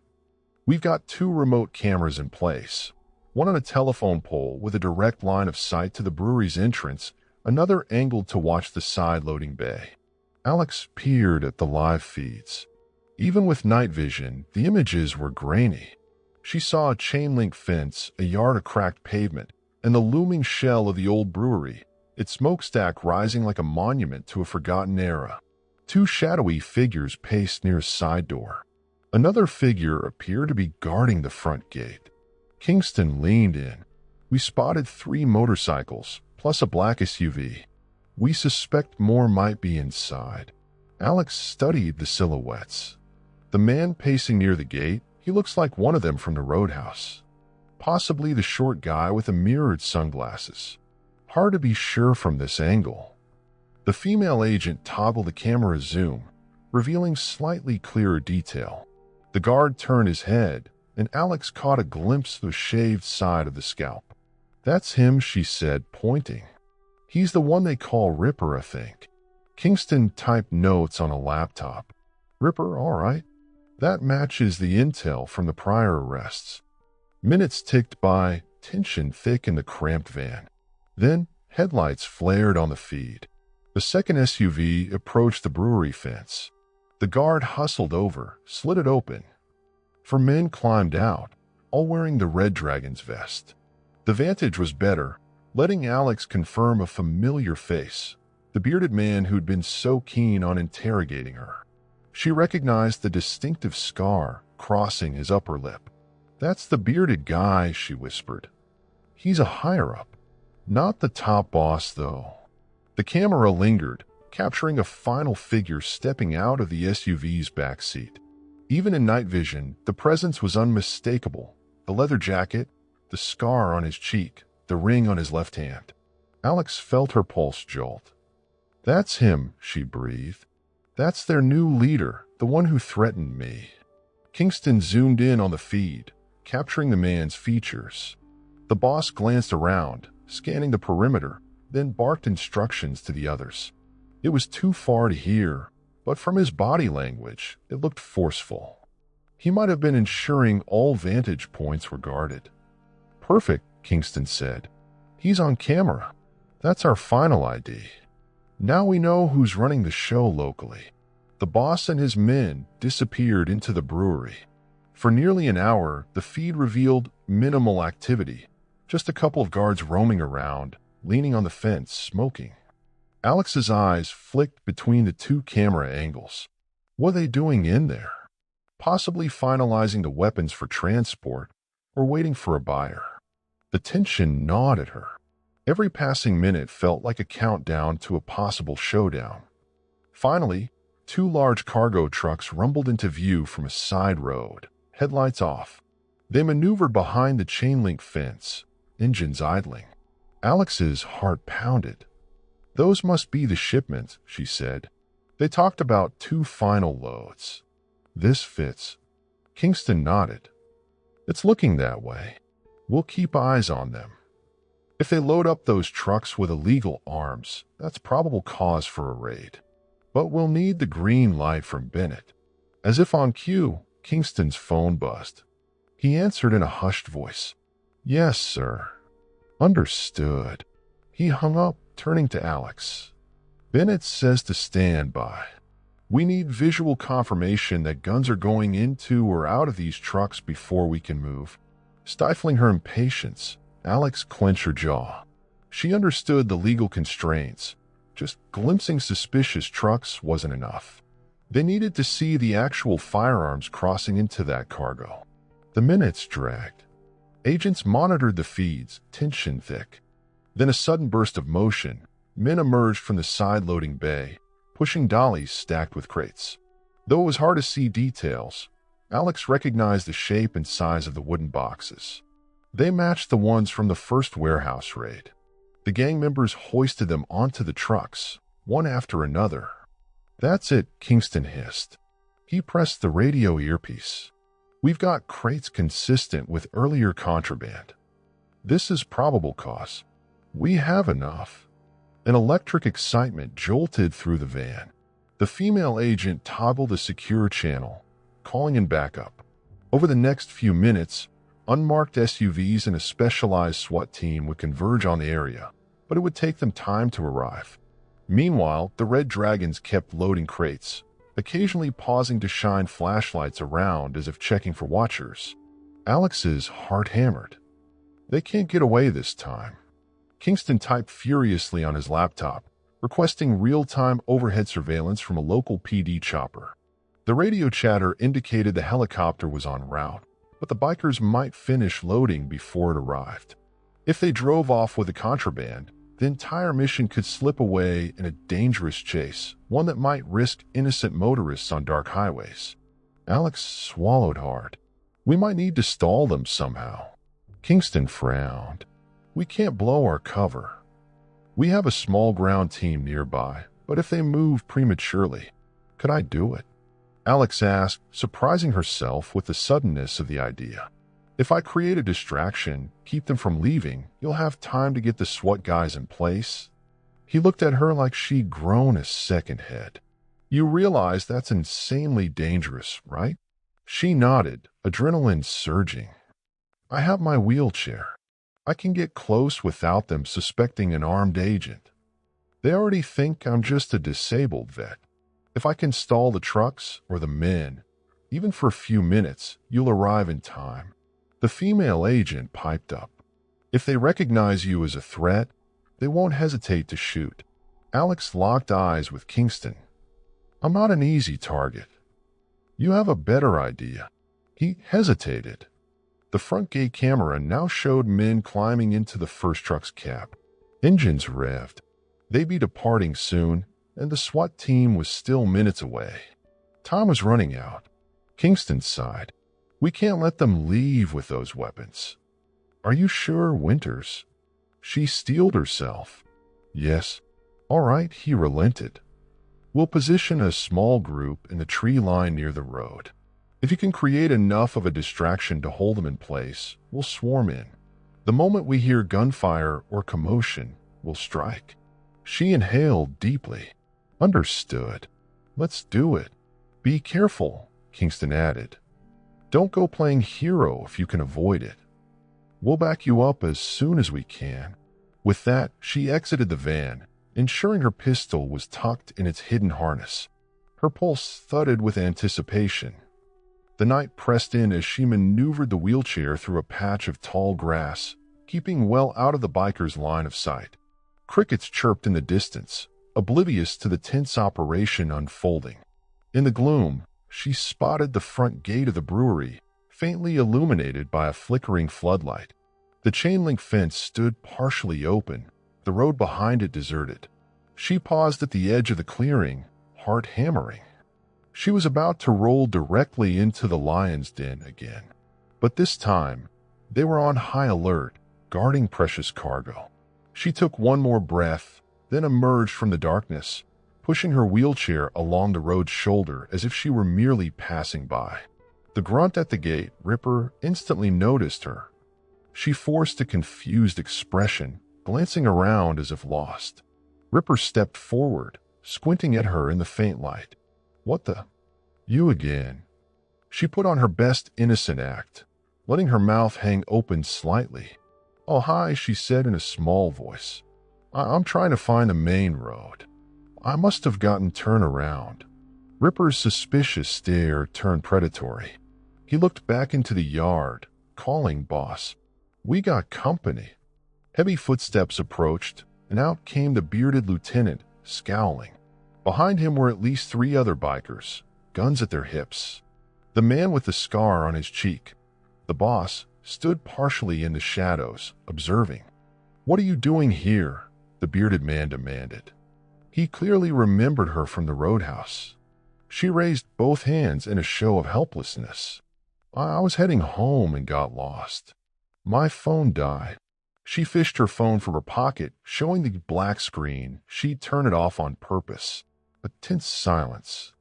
We've got 2 remote cameras in place, one on a telephone pole with a direct line of sight to the brewery's entrance, another angled to watch the side-loading bay." Alex peered at the live feeds. Even with night vision, the images were grainy. She saw a chain-link fence, a yard of cracked pavement, and the looming shell of the old brewery, its smokestack rising like a monument to a forgotten era. 2 shadowy figures paced near a side door. Another figure appeared to be guarding the front gate. Kingston leaned in. "We spotted 3 motorcycles, plus a black SUV. We suspect more might be inside." Alex studied the silhouettes. The man pacing near the gate, he looks like one of them from the Roadhouse. Possibly the short guy with the mirrored sunglasses. Hard to be sure from this angle. The female agent toggled the camera zoom, revealing slightly clearer detail. The guard turned his head, and Alex caught a glimpse of the shaved side of the scalp. "That's him," she said, pointing. "He's the one they call Ripper, I think." Kingston typed notes on a laptop. "Ripper, all right. That matches the intel from the prior arrests." Minutes ticked by, tension thick in the cramped van. Then, headlights flared on the feed. The second SUV approached the brewery fence. The guard hustled over, slid it open. 4 men climbed out, all wearing the Red Dragon's vest. The vantage was better, letting Alex confirm a familiar face, the bearded man who'd been so keen on interrogating her. She recognized the distinctive scar crossing his upper lip. "That's the bearded guy," she whispered. "He's a higher-up. Not the top boss, though." The camera lingered, capturing a final figure stepping out of the SUV's back seat. Even in night vision, the presence was unmistakable. The leather jacket, the scar on his cheek, the ring on his left hand. Alex felt her pulse jolt. "That's him," she breathed. "That's their new leader, the one who threatened me." Kingston zoomed in on the feed, capturing the man's features. The boss glanced around, scanning the perimeter, then barked instructions to the others. It was too far to hear, but from his body language, it looked forceful. He might have been ensuring all vantage points were guarded. "Perfect," Kingston said. "He's on camera. That's our final ID. Now we know who's running the show locally." The boss and his men disappeared into the brewery. For nearly an hour, the feed revealed minimal activity, just a couple of guards roaming around, leaning on the fence, smoking. Alex's eyes flicked between the 2 camera angles. What are they doing in there? Possibly finalizing the weapons for transport or waiting for a buyer. The tension gnawed at her. Every passing minute felt like a countdown to a possible showdown. Finally, 2 large cargo trucks rumbled into view from a side road, headlights off. They maneuvered behind the chain-link fence, engines idling. Alex's heart pounded. "Those must be the shipments," she said. "They talked about 2 final loads." "This fits." Kingston nodded. "It's looking that way. We'll keep eyes on them. If they load up those trucks with illegal arms, that's probable cause for a raid. But we'll need the green light from Bennett." As if on cue, Kingston's phone buzzed. He answered in a hushed voice. "Yes, sir." "Understood." He hung up, turning to Alex. "Bennett says to stand by." We need visual confirmation that guns are going into or out of these trucks before we can move. Stifling her impatience, Alex clenched her jaw. She understood the legal constraints. Just glimpsing suspicious trucks wasn't enough. They needed to see the actual firearms crossing into that cargo. The minutes dragged. Agents monitored the feeds, tension thick. Then a sudden burst of motion. Men emerged from the side-loading bay, pushing dollies stacked with crates. Though it was hard to see details, Alex recognized the shape and size of the wooden boxes. They matched the ones from the first warehouse raid. The gang members hoisted them onto the trucks, one after another. "That's it," Kingston hissed. He pressed the radio earpiece. "We've got crates consistent with earlier contraband. This is probable cause. We have enough." An electric excitement jolted through the van. The female agent toggled the secure channel, calling in backup. Over the next few minutes, unmarked SUVs and a specialized SWAT team would converge on the area, but it would take them time to arrive. Meanwhile, the Red Dragons kept loading crates, occasionally pausing to shine flashlights around as if checking for watchers. Alex's heart hammered. They can't get away this time. Kingston typed furiously on his laptop, requesting real-time overhead surveillance from a local PD chopper. The radio chatter indicated the helicopter was en route, but the bikers might finish loading before it arrived. If they drove off with the contraband, the entire mission could slip away in a dangerous chase, one that might risk innocent motorists on dark highways. Alex swallowed hard. "We might need to stall them somehow." Kingston frowned. "We can't blow our cover. We have a small ground team nearby, but if they move prematurely, could I do it?" Alex asked, surprising herself with the suddenness of the idea. "If I create a distraction, keep them from leaving, you'll have time to get the SWAT guys in place." He looked at her like she'd grown a second head. "You realize that's insanely dangerous, right?" She nodded, adrenaline surging. "I have my wheelchair. I can get close without them suspecting an armed agent. They already think I'm just a disabled vet. If I can stall the trucks or the men, even for a few minutes, you'll arrive in time." The female agent piped up. "If they recognize you as a threat, they won't hesitate to shoot." Alex locked eyes with Kingston. "I'm not an easy target. You have a better idea." He hesitated. The front gate camera now showed men climbing into the first truck's cab. Engines revved. They'd be departing soon, and the SWAT team was still minutes away. Time was running out. Kingston sighed. "We can't let them leave with those weapons." "Are you sure, Winters?" She steeled herself. "Yes." "All right," he relented. "We'll position a small group in the tree line near the road. If you can create enough of a distraction to hold them in place, we'll swarm in. The moment we hear gunfire or commotion, we'll strike." She inhaled deeply. "Understood. Let's do it." "Be careful," Kingston added. "Don't go playing hero if you can avoid it. We'll back you up as soon as we can." With that, she exited the van, ensuring her pistol was tucked in its hidden harness. Her pulse thudded with anticipation. The night pressed in as she maneuvered the wheelchair through a patch of tall grass, keeping well out of the biker's line of sight. Crickets chirped in the distance, oblivious to the tense operation unfolding. In the gloom, she spotted the front gate of the brewery, faintly illuminated by a flickering floodlight. The chain-link fence stood partially open, the road behind it deserted. She paused at the edge of the clearing, heart hammering. She was about to roll directly into the lion's den again. But this time, they were on high alert, guarding precious cargo. She took one more breath, then emerged from the darkness, pushing her wheelchair along the road's shoulder as if she were merely passing by. The grunt at the gate, Ripper, instantly noticed her. She forced a confused expression, glancing around as if lost. Ripper stepped forward, squinting at her in the faint light. "What the? You again?" She put on her best innocent act, letting her mouth hang open slightly. "Oh, hi," she said in a small voice. I'm trying to find the main road. I must have gotten turned around." Ripper's suspicious stare turned predatory. He looked back into the yard, calling boss. "We got company." Heavy footsteps approached, and out came the bearded lieutenant, scowling. Behind him were at least 3 other bikers, guns at their hips. The man with the scar on his cheek, the boss, stood partially in the shadows, observing. "What are you doing here?" the bearded man demanded. He clearly remembered her from the roadhouse. She raised both hands in a show of helplessness. "I was heading home and got lost. My phone died." She fished her phone from her pocket, showing the black screen. She'd turn it off on purpose. A tense silence.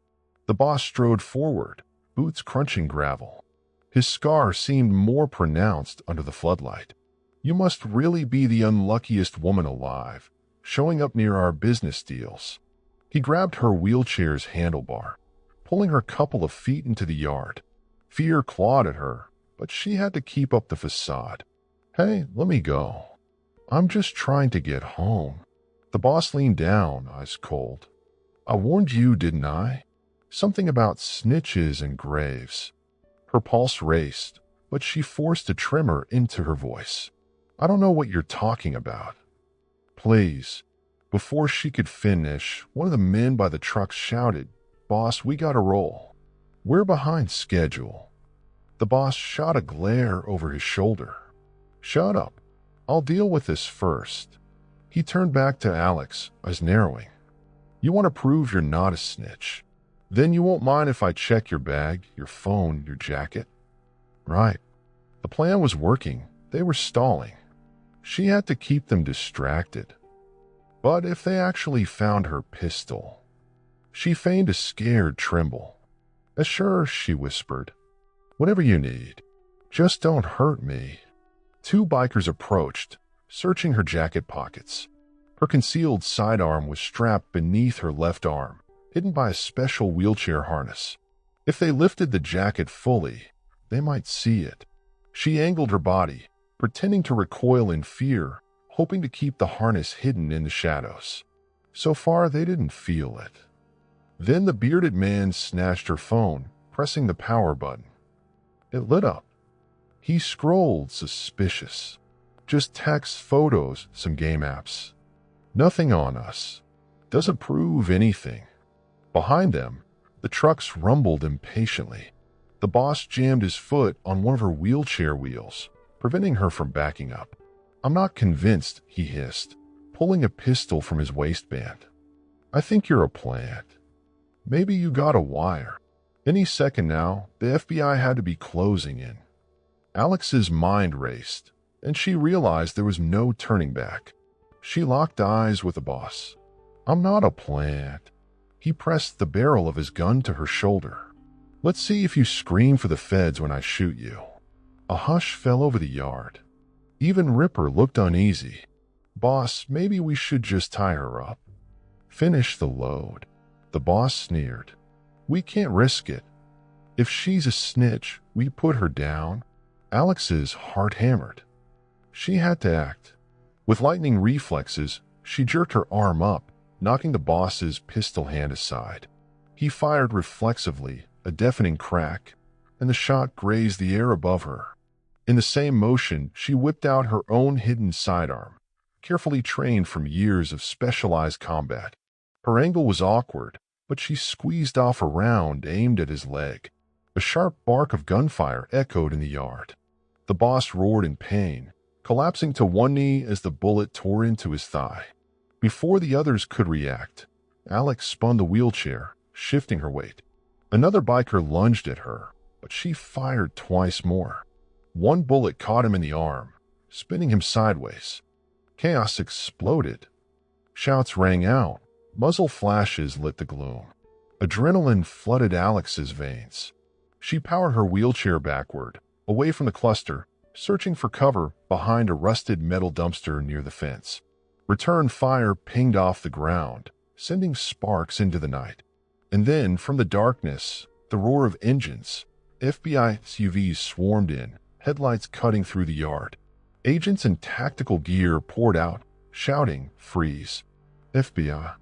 The boss strode forward, boots crunching gravel. His scar seemed more pronounced under the floodlight. "You must really be the unluckiest woman alive, showing up near our business deals." He grabbed her wheelchair's handlebar, pulling her a couple of feet into the yard. Fear clawed at her, but she had to keep up the facade. "Hey, let me go. I'm just trying to get home." The boss leaned down, eyes cold. "I warned you, didn't I? Something about snitches and graves." Her pulse raced, but she forced a tremor into her voice. "I don't know what you're talking about." "Please." Before she could finish, one of the men by the truck shouted, "Boss, we gotta roll. We're behind schedule." The boss shot a glare over his shoulder. "Shut up. I'll deal with this first." He turned back to Alex, eyes narrowing. "You want to prove you're not a snitch? Then you won't mind if I check your bag, your phone, your jacket?" Right. The plan was working. They were stalling. She had to keep them distracted. But if they actually found her pistol? She feigned a scared tremble. "Sure," she whispered. "Whatever you need. Just don't hurt me." 2 bikers approached, searching her jacket pockets. Her concealed sidearm was strapped beneath her left arm, hidden by a special wheelchair harness. If they lifted the jacket fully, they might see it. She angled her body, pretending to recoil in fear, hoping to keep the harness hidden in the shadows. So far, they didn't feel it. Then the bearded man snatched her phone, pressing the power button. It lit up. He scrolled, suspicious. "Just text, photos, some game apps. Nothing on us. Doesn't prove anything." Behind them, the trucks rumbled impatiently. The boss jammed his foot on one of her wheelchair wheels, preventing her from backing up. "I'm not convinced," he hissed, pulling a pistol from his waistband. "I think you're a plant. Maybe you got a wire." Any second now, the FBI had to be closing in. Alex's mind raced, and she realized there was no turning back. She locked eyes with the boss. "I'm not a plant." He pressed the barrel of his gun to her shoulder. "Let's see if you scream for the feds when I shoot you." A hush fell over the yard. Even Ripper looked uneasy. "Boss, maybe we should just tie her up." "Finish the load." The boss sneered. "We can't risk it. If she's a snitch, we put her down." Alex's heart hammered. She had to act. With lightning reflexes, she jerked her arm up, knocking the boss's pistol hand aside. He fired reflexively, a deafening crack, and the shot grazed the air above her. In the same motion, she whipped out her own hidden sidearm, carefully trained from years of specialized combat. Her angle was awkward, but she squeezed off a round aimed at his leg. A sharp bark of gunfire echoed in the yard. The boss roared in pain, collapsing to one knee as the bullet tore into his thigh. Before the others could react, Alex spun the wheelchair, shifting her weight. Another biker lunged at her, but she fired twice more. One bullet caught him in the arm, spinning him sideways. Chaos exploded. Shouts rang out. Muzzle flashes lit the gloom. Adrenaline flooded Alex's veins. She powered her wheelchair backward, away from the cluster, searching for cover behind a rusted metal dumpster near the fence. Return fire pinged off the ground, sending sparks into the night. And then, from the darkness, the roar of engines. FBI SUVs swarmed in, headlights cutting through the yard. Agents in tactical gear poured out, shouting, "Freeze!" FBI.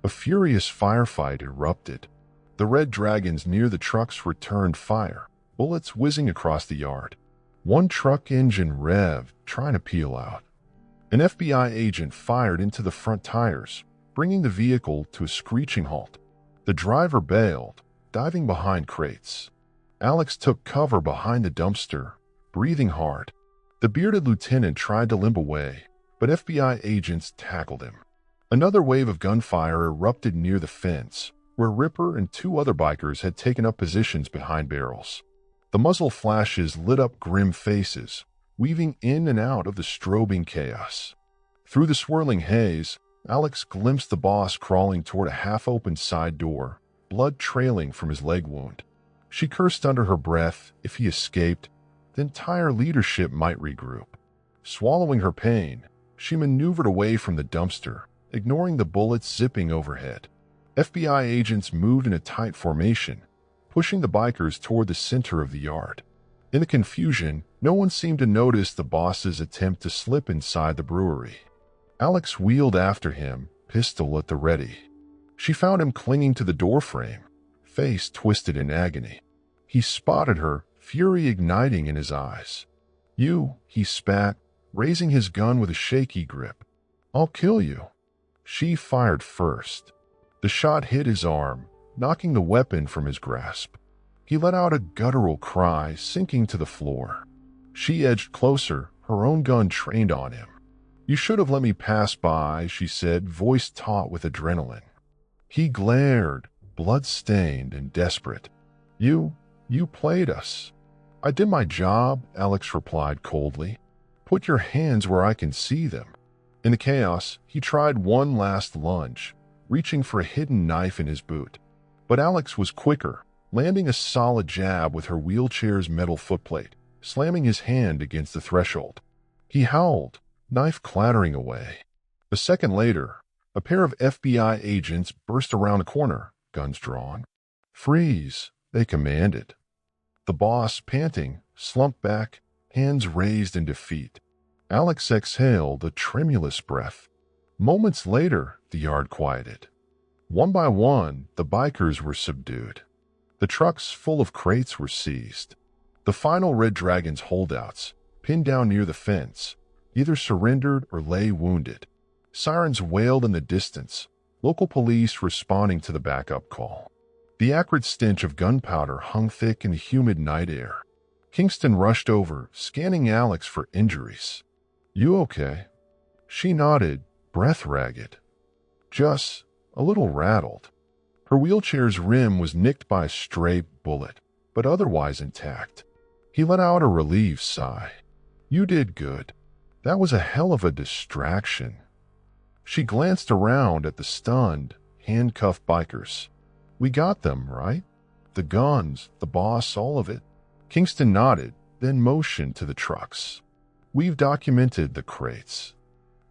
A furious firefight erupted. The red dragons near the trucks returned fire, bullets whizzing across the yard. One truck engine revved, trying to peel out. An FBI agent fired into the front tires, bringing the vehicle to a screeching halt. The driver bailed, diving behind crates. Alex took cover behind the dumpster, breathing hard. The bearded lieutenant tried to limp away, but FBI agents tackled him. Another wave of gunfire erupted near the fence, where Ripper and two other bikers had taken up positions behind barrels. The muzzle flashes lit up grim faces, weaving in and out of the strobing chaos. Through the swirling haze, Alex glimpsed the boss crawling toward a half-open side door, blood trailing from his leg wound. She cursed under her breath. If he escaped, the entire leadership might regroup. Swallowing her pain, she maneuvered away from the dumpster, ignoring the bullets zipping overhead. FBI agents moved in a tight formation, pushing the bikers toward the center of the yard. In the confusion, no one seemed to notice the boss's attempt to slip inside the brewery. Alex wheeled after him, pistol at the ready. She found him clinging to the doorframe, face twisted in agony. He spotted her, fury igniting in his eyes. "You," he spat, raising his gun with a shaky grip. "I'll kill you." She fired first. The shot hit his arm, knocking the weapon from his grasp. He let out a guttural cry, sinking to the floor. She edged closer, her own gun trained on him. "You should have let me pass by," she said, voice taut with adrenaline. He glared, blood-stained and desperate. You played us." "I did my job," Alex replied coldly. "Put your hands where I can see them." In the chaos, he tried one last lunge, reaching for a hidden knife in his boot. But Alex was quicker, landing a solid jab with her wheelchair's metal footplate, slamming his hand against the threshold. He howled, knife clattering away. A second later, a pair of FBI agents burst around a corner, guns drawn. "Freeze," they commanded. The boss, panting, slumped back, hands raised in defeat. Alex exhaled a tremulous breath. Moments later, the yard quieted. One by one, the bikers were subdued. The trucks full of crates were seized. The final Red Dragon's holdouts, pinned down near the fence, either surrendered or lay wounded. Sirens wailed in the distance, local police responding to the backup call. The acrid stench of gunpowder hung thick in the humid night air. Kingston rushed over, scanning Alex for injuries. "You okay?" She nodded, breath ragged. "Just a little rattled." Her wheelchair's rim was nicked by a stray bullet, but otherwise intact. He let out a relieved sigh. "You did good. That was a hell of a distraction." She glanced around at the stunned, handcuffed bikers. "We got them, right? The guns, the boss, all of it." Kingston nodded, then motioned to the trucks. "We've documented the crates.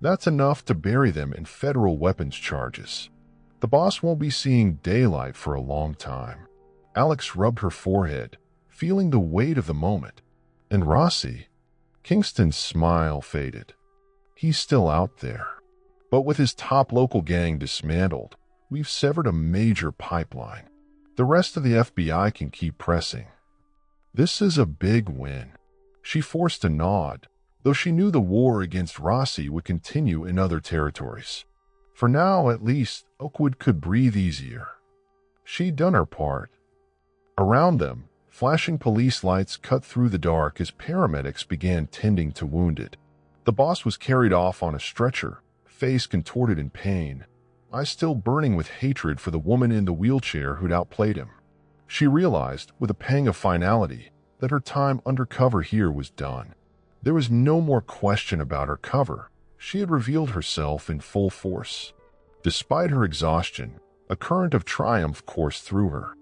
That's enough to bury them in federal weapons charges. The boss won't be seeing daylight for a long time." Alex rubbed her forehead, feeling the weight of the moment. "And Rossi?" Kingston's smile faded. "He's still out there. But with his top local gang dismantled, we've severed a major pipeline. The rest of the FBI can keep pressing." "This is a big win." She forced a nod, though she knew the war against Rossi would continue in other territories. For now, at least, Oakwood could breathe easier. She'd done her part. Around them, flashing police lights cut through the dark as paramedics began tending to wounded. The boss was carried off on a stretcher, face contorted in pain, eyes still burning with hatred for the woman in the wheelchair who'd outplayed him. She realized, with a pang of finality, that her time undercover here was done. There was no more question about her cover. She had revealed herself in full force. Despite her exhaustion, a current of triumph coursed through her.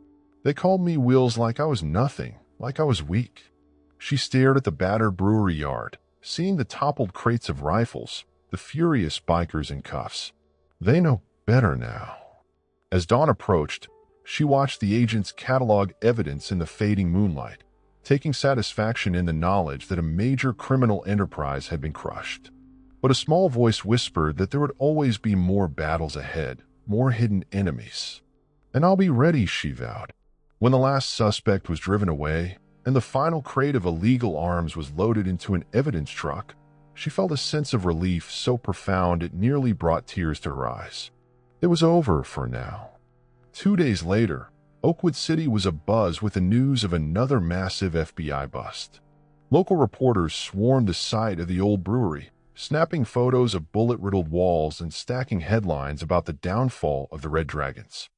"They called me Wills like I was nothing, like I was weak." She stared at the battered brewery yard, seeing the toppled crates of rifles, the furious bikers in cuffs. They know better now. As dawn approached, she watched the agents catalog evidence in the fading moonlight, taking satisfaction in the knowledge that a major criminal enterprise had been crushed. But a small voice whispered that there would always be more battles ahead, more hidden enemies. And I'll be ready, she vowed. When the last suspect was driven away and the final crate of illegal arms was loaded into an evidence truck, she felt a sense of relief so profound it nearly brought tears to her eyes. It was over for now. 2 days later, Oakwood City was abuzz with the news of another massive FBI bust. Local reporters swarmed the site of the old brewery, snapping photos of bullet-riddled walls and stacking headlines about the downfall of the Red Dragons.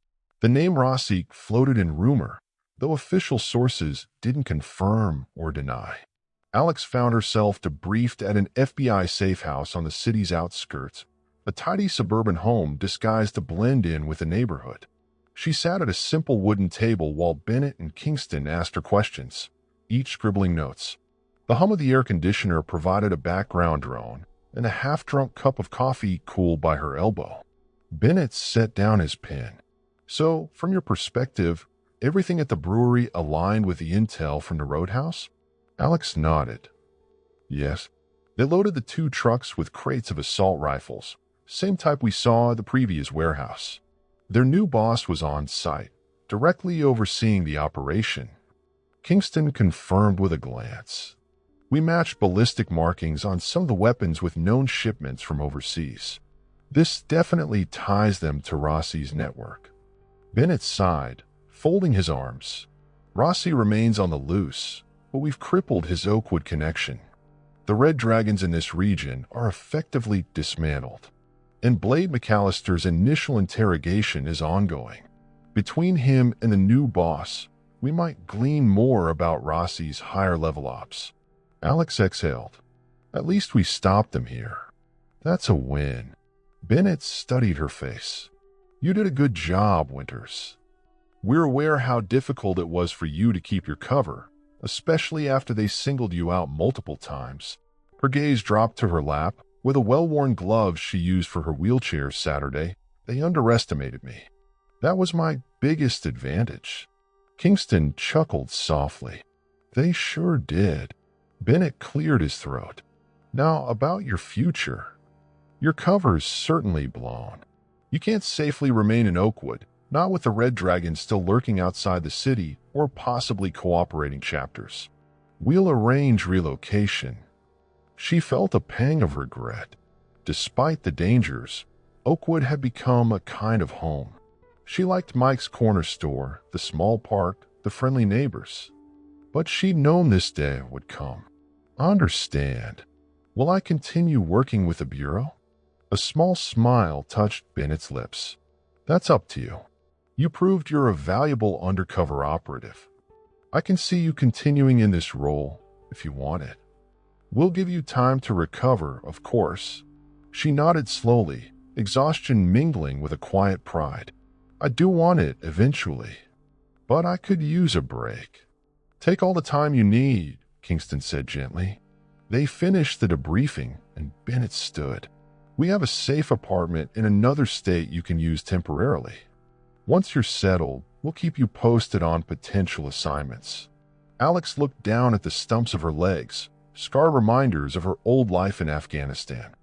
The name Rossi floated in rumor, though official sources didn't confirm or deny. Alex found herself debriefed at an FBI safe house on the city's outskirts, a tidy suburban home disguised to blend in with the neighborhood. She sat at a simple wooden table while Bennett and Kingston asked her questions, each scribbling notes. The hum of the air conditioner provided a background drone, and a half-drunk cup of coffee cooled by her elbow. Bennett set down his pen. So, from your perspective, everything at the brewery aligned with the intel from the roadhouse? Alex nodded. Yes. They loaded the 2 trucks with crates of assault rifles, same type we saw at the previous warehouse. Their new boss was on site, directly overseeing the operation. Kingston confirmed with a glance. We matched ballistic markings on some of the weapons with known shipments from overseas. This definitely ties them to Rossi's network. Bennett sighed, folding his arms. Rossi remains on the loose, but we've crippled his Oakwood connection. The Red Dragons in this region are effectively dismantled, and Blade McAllister's initial interrogation is ongoing. Between him and the new boss, we might glean more about Rossi's higher-level ops. Alex exhaled. At least we stopped them here. That's a win. Bennett studied her face. You did a good job, Winters. We're aware how difficult it was for you to keep your cover, especially after they singled you out multiple times. Her gaze dropped to her lap. With a well-worn glove she used for her wheelchair Saturday, they underestimated me. That was my biggest advantage. Kingston chuckled softly. They sure did. Bennett cleared his throat. Now, about your future. Your cover's certainly blown. You can't safely remain in Oakwood, not with the Red Dragon still lurking outside the city or possibly cooperating chapters. We'll arrange relocation. She felt a pang of regret. Despite the dangers, Oakwood had become a kind of home. She liked Mike's corner store, the small park, the friendly neighbors. But she'd known this day would come. I understand. Will I continue working with the Bureau? A small smile touched Bennett's lips. That's up to you. You proved you're a valuable undercover operative. I can see you continuing in this role if you want it. We'll give you time to recover, of course. She nodded slowly, exhaustion mingling with a quiet pride. I do want it eventually, but I could use a break. Take all the time you need, Kingston said gently. They finished the debriefing, and Bennett stood. We have a safe apartment in another state you can use temporarily. Once you're settled, we'll keep you posted on potential assignments. Alex looked down at the stumps of her legs, scarred reminders of her old life in Afghanistan.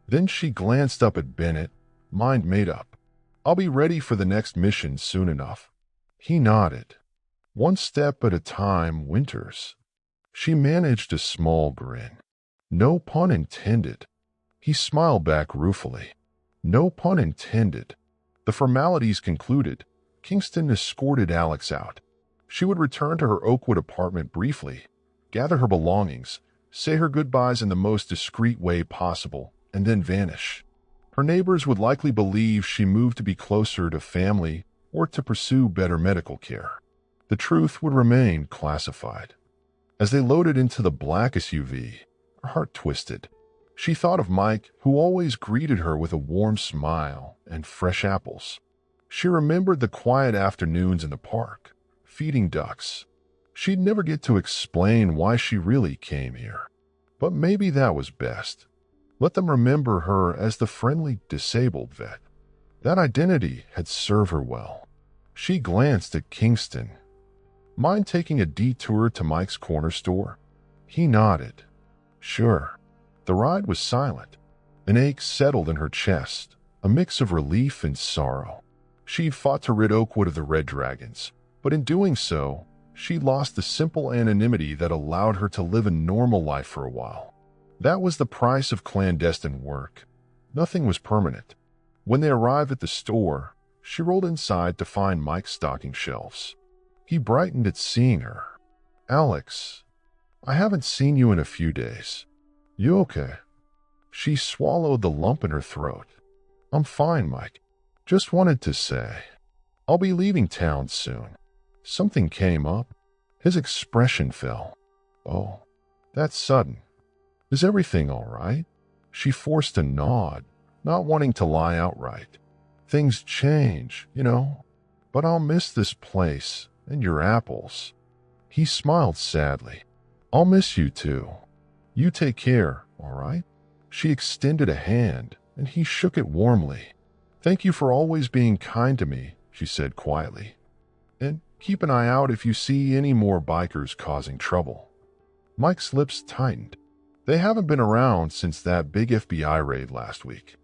Then she glanced up at Bennett, mind made up. I'll be ready for the next mission soon enough. He nodded. One step at a time, Winters. She managed a small grin. No pun intended. He smiled back ruefully. No pun intended. The formalities concluded, Kingston escorted Alex out. She would return to her Oakwood apartment briefly, gather her belongings, say her goodbyes in the most discreet way possible, and then vanish. Her neighbors would likely believe she moved to be closer to family or to pursue better medical care. The truth would remain classified. As they loaded into the black SUV, her heart twisted. She thought of Mike, who always greeted her with a warm smile and fresh apples. She remembered the quiet afternoons in the park, feeding ducks. She'd never get to explain why she really came here. But maybe that was best. Let them remember her as the friendly, disabled vet. That identity had served her well. She glanced at Kingston. Mind taking a detour to Mike's corner store? He nodded. Sure. The ride was silent. An ache settled in her chest, a mix of relief and sorrow. She'd fought to rid Oakwood of the red dragons, but in doing so, she lost the simple anonymity that allowed her to live a normal life for a while. That was the price of clandestine work. Nothing was permanent. When they arrived at the store, she rolled inside to find Mike's stocking shelves. He brightened at seeing her. "Alex, I haven't seen you in a few days. You okay?" She swallowed the lump in her throat. "I'm fine, Mike. Just wanted to say, I'll be leaving town soon." Something came up. His expression fell. "Oh, that's sudden. Is everything all right?" She forced a nod, not wanting to lie outright. "Things change, but I'll miss this place and your apples." He smiled sadly. "I'll miss you too. You take care, all right?" She extended a hand, and he shook it warmly. "Thank you for always being kind to me," she said quietly. "And keep an eye out if you see any more bikers causing trouble." Mike's lips tightened. "They haven't been around since that big FBI raid last week.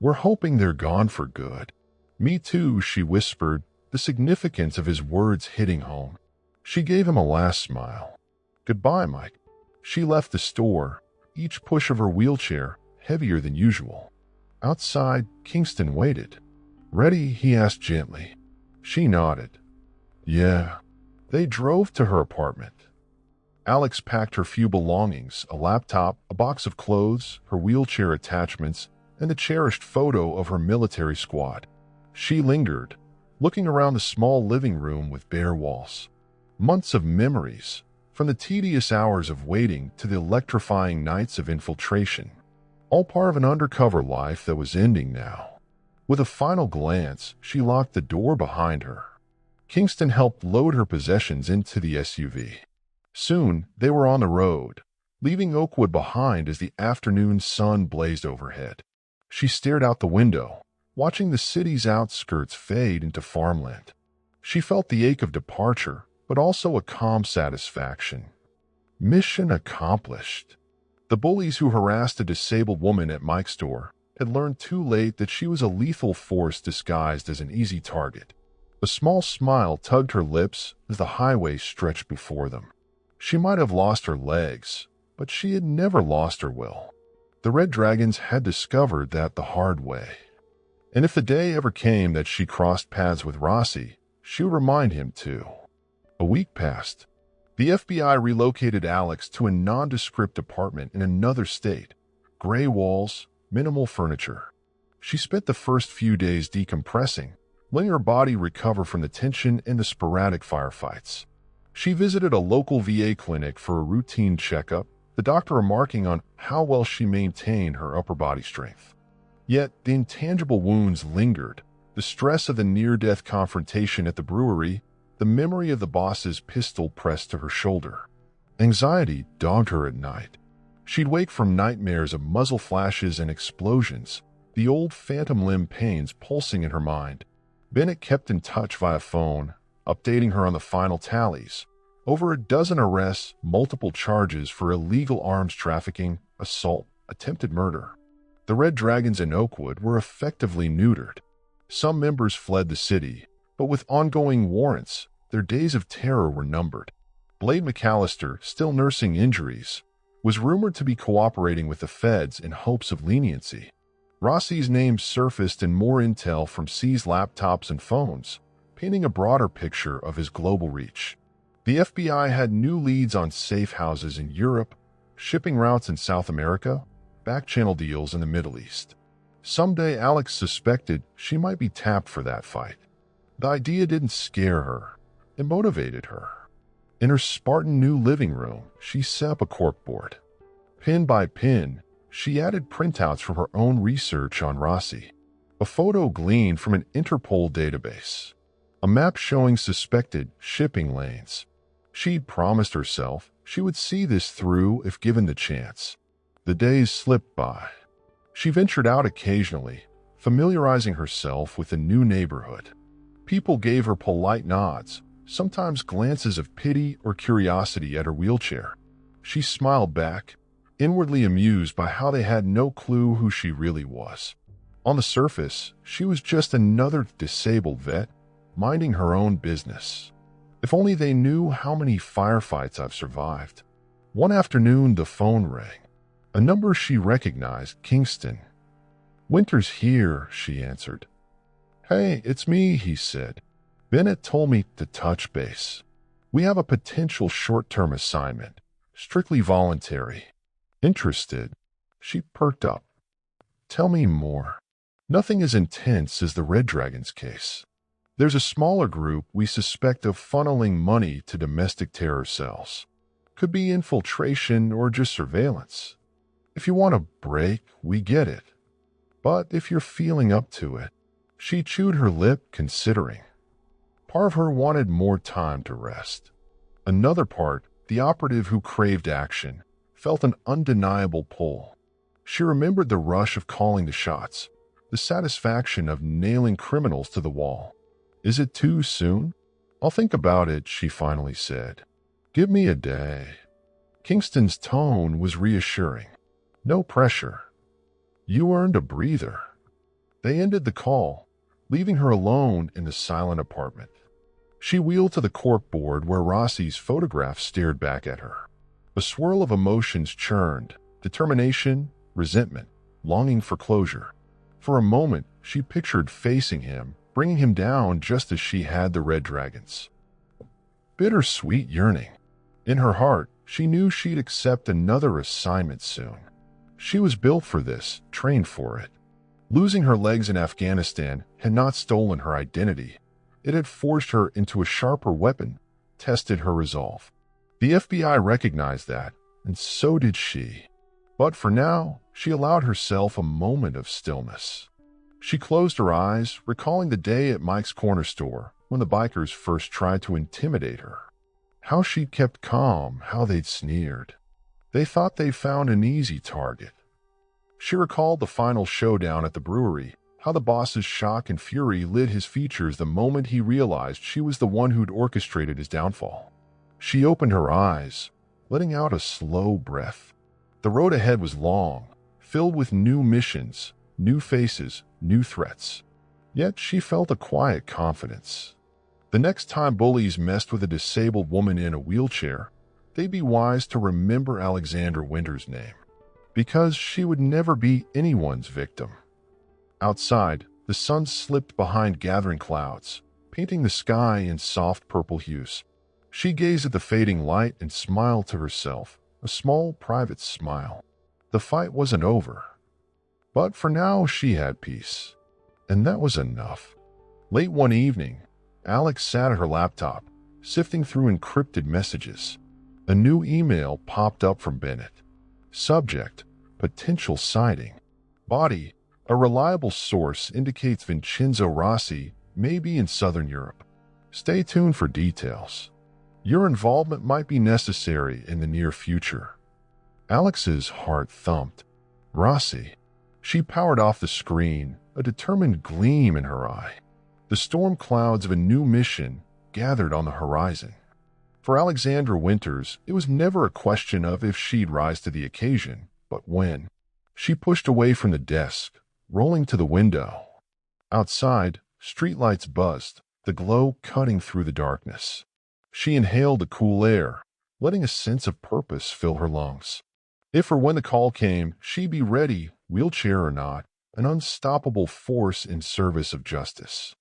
We're hoping they're gone for good." "Me too," she whispered, the significance of his words hitting home. She gave him a last smile. "Goodbye, Mike." She left the store, each push of her wheelchair heavier than usual. Outside, Kingston waited. "Ready?" he asked gently. She nodded. "Yeah." They drove to her apartment. Alex packed her few belongings, a laptop, a box of clothes, her wheelchair attachments, and a cherished photo of her military squad. She lingered, looking around the small living room with bare walls. Months of memories, from the tedious hours of waiting to the electrifying nights of infiltration. All part of an undercover life that was ending now. With a final glance, she locked the door behind her. Kingston helped load her possessions into the SUV. Soon, they were on the road, leaving Oakwood behind as the afternoon sun blazed overhead. She stared out the window, watching the city's outskirts fade into farmland. She felt the ache of departure, but also a calm satisfaction. Mission accomplished. The bullies who harassed a disabled woman at Mike's store had learned too late that she was a lethal force disguised as an easy target. A small smile tugged her lips as the highway stretched before them. She might have lost her legs, but she had never lost her will. The Red Dragons had discovered that the hard way. And if the day ever came that she crossed paths with Rossi, she would remind him too. A week passed. The FBI relocated Alex to a nondescript apartment in another state. Gray walls, minimal furniture. She spent the first few days decompressing, letting her body recover from the tension and the sporadic firefights. She visited a local VA clinic for a routine checkup, the doctor remarking on how well she maintained her upper body strength. Yet the intangible wounds lingered, the stress of the near-death confrontation at the brewery, the memory of the boss's pistol pressed to her shoulder. Anxiety dogged her at night. She'd wake from nightmares of muzzle flashes and explosions, the old phantom limb pains pulsing in her mind. Bennett kept in touch via phone, updating her on the final tallies. Over a dozen arrests, multiple charges for illegal arms trafficking, assault, attempted murder. The Red Dragons in Oakwood were effectively neutered. Some members fled the city, but with ongoing warrants, their days of terror were numbered. Blade McAllister, still nursing injuries, was rumored to be cooperating with the feds in hopes of leniency. Rossi's name surfaced in more intel from seized laptops and phones, painting a broader picture of his global reach. The FBI had new leads on safe houses in Europe, shipping routes in South America, back-channel deals in the Middle East. Someday Alex suspected she might be tapped for that fight. The idea didn't scare her. It motivated her. In her Spartan new living room, she set up a corkboard. Pin by pin, she added printouts from her own research on Rossi. A photo gleaned from an Interpol database. A map showing suspected shipping lanes. She'd promised herself she would see this through if given the chance. The days slipped by. She ventured out occasionally, familiarizing herself with a new neighborhood. People gave her polite nods, sometimes glances of pity or curiosity at her wheelchair. She smiled back, inwardly amused by how they had no clue who she really was. On the surface, she was just another disabled vet, minding her own business. If only they knew how many firefights I've survived. One afternoon, the phone rang. A number she recognized, Kingston. "Winter's here," she answered. "Hey, it's me," he said. "Bennett told me to touch base. We have a potential short-term assignment, strictly voluntary." Interested, she perked up. "Tell me more." "Nothing as intense as the Red Dragon's case. There's a smaller group we suspect of funneling money to domestic terror cells. Could be infiltration or just surveillance. If you want a break, we get it. But if you're feeling up to it." She chewed her lip, considering. Part of her wanted more time to rest. Another part, the operative who craved action, felt an undeniable pull. She remembered the rush of calling the shots, the satisfaction of nailing criminals to the wall. "Is it too soon?" "I'll think about it," she finally said. "Give me a day." Kingston's tone was reassuring. No pressure. You earned a breather. They ended the call, leaving her alone in the silent apartment. She wheeled to the corkboard where Rossi's photograph stared back at her. A swirl of emotions churned: determination, resentment, longing for closure. For a moment, she pictured facing him, bringing him down just as she had the Red Dragons. Bittersweet yearning. In her heart, she knew she'd accept another assignment soon. She was built for this, trained for it. Losing her legs in Afghanistan had not stolen her identity. It had forged her into a sharper weapon, tested her resolve. The FBI recognized that, and so did she. But for now, she allowed herself a moment of stillness. She closed her eyes, recalling the day at Mike's corner store when the bikers first tried to intimidate her. How she'd kept calm, how they'd sneered. They thought they'd found an easy target. She recalled the final showdown at the brewery, how the boss's shock and fury lit his features the moment he realized she was the one who'd orchestrated his downfall. She opened her eyes, letting out a slow breath. The road ahead was long, filled with new missions, new faces, new threats. Yet she felt a quiet confidence. The next time bullies messed with a disabled woman in a wheelchair, they'd be wise to remember Alexandra Winter's name, because she would never be anyone's victim. Outside, the sun slipped behind gathering clouds, painting the sky in soft purple hues. She gazed at the fading light and smiled to herself, a small, private smile. The fight wasn't over. But for now, she had peace. And that was enough. Late one evening, Alex sat at her laptop, sifting through encrypted messages. A new email popped up from Bennett. Subject: potential sighting. Body: a reliable source indicates Vincenzo Rossi may be in southern Europe. Stay tuned for details. Your involvement might be necessary in the near future. Alex's heart thumped. Rossi. She powered off the screen, a determined gleam in her eye. The storm clouds of a new mission gathered on the horizon. For Alexandra Winters, it was never a question of if she'd rise to the occasion, but when. She pushed away from the desk, rolling to the window. Outside, streetlights buzzed, the glow cutting through the darkness. She inhaled the cool air, letting a sense of purpose fill her lungs. If or when the call came, she'd be ready, wheelchair or not, an unstoppable force in service of justice.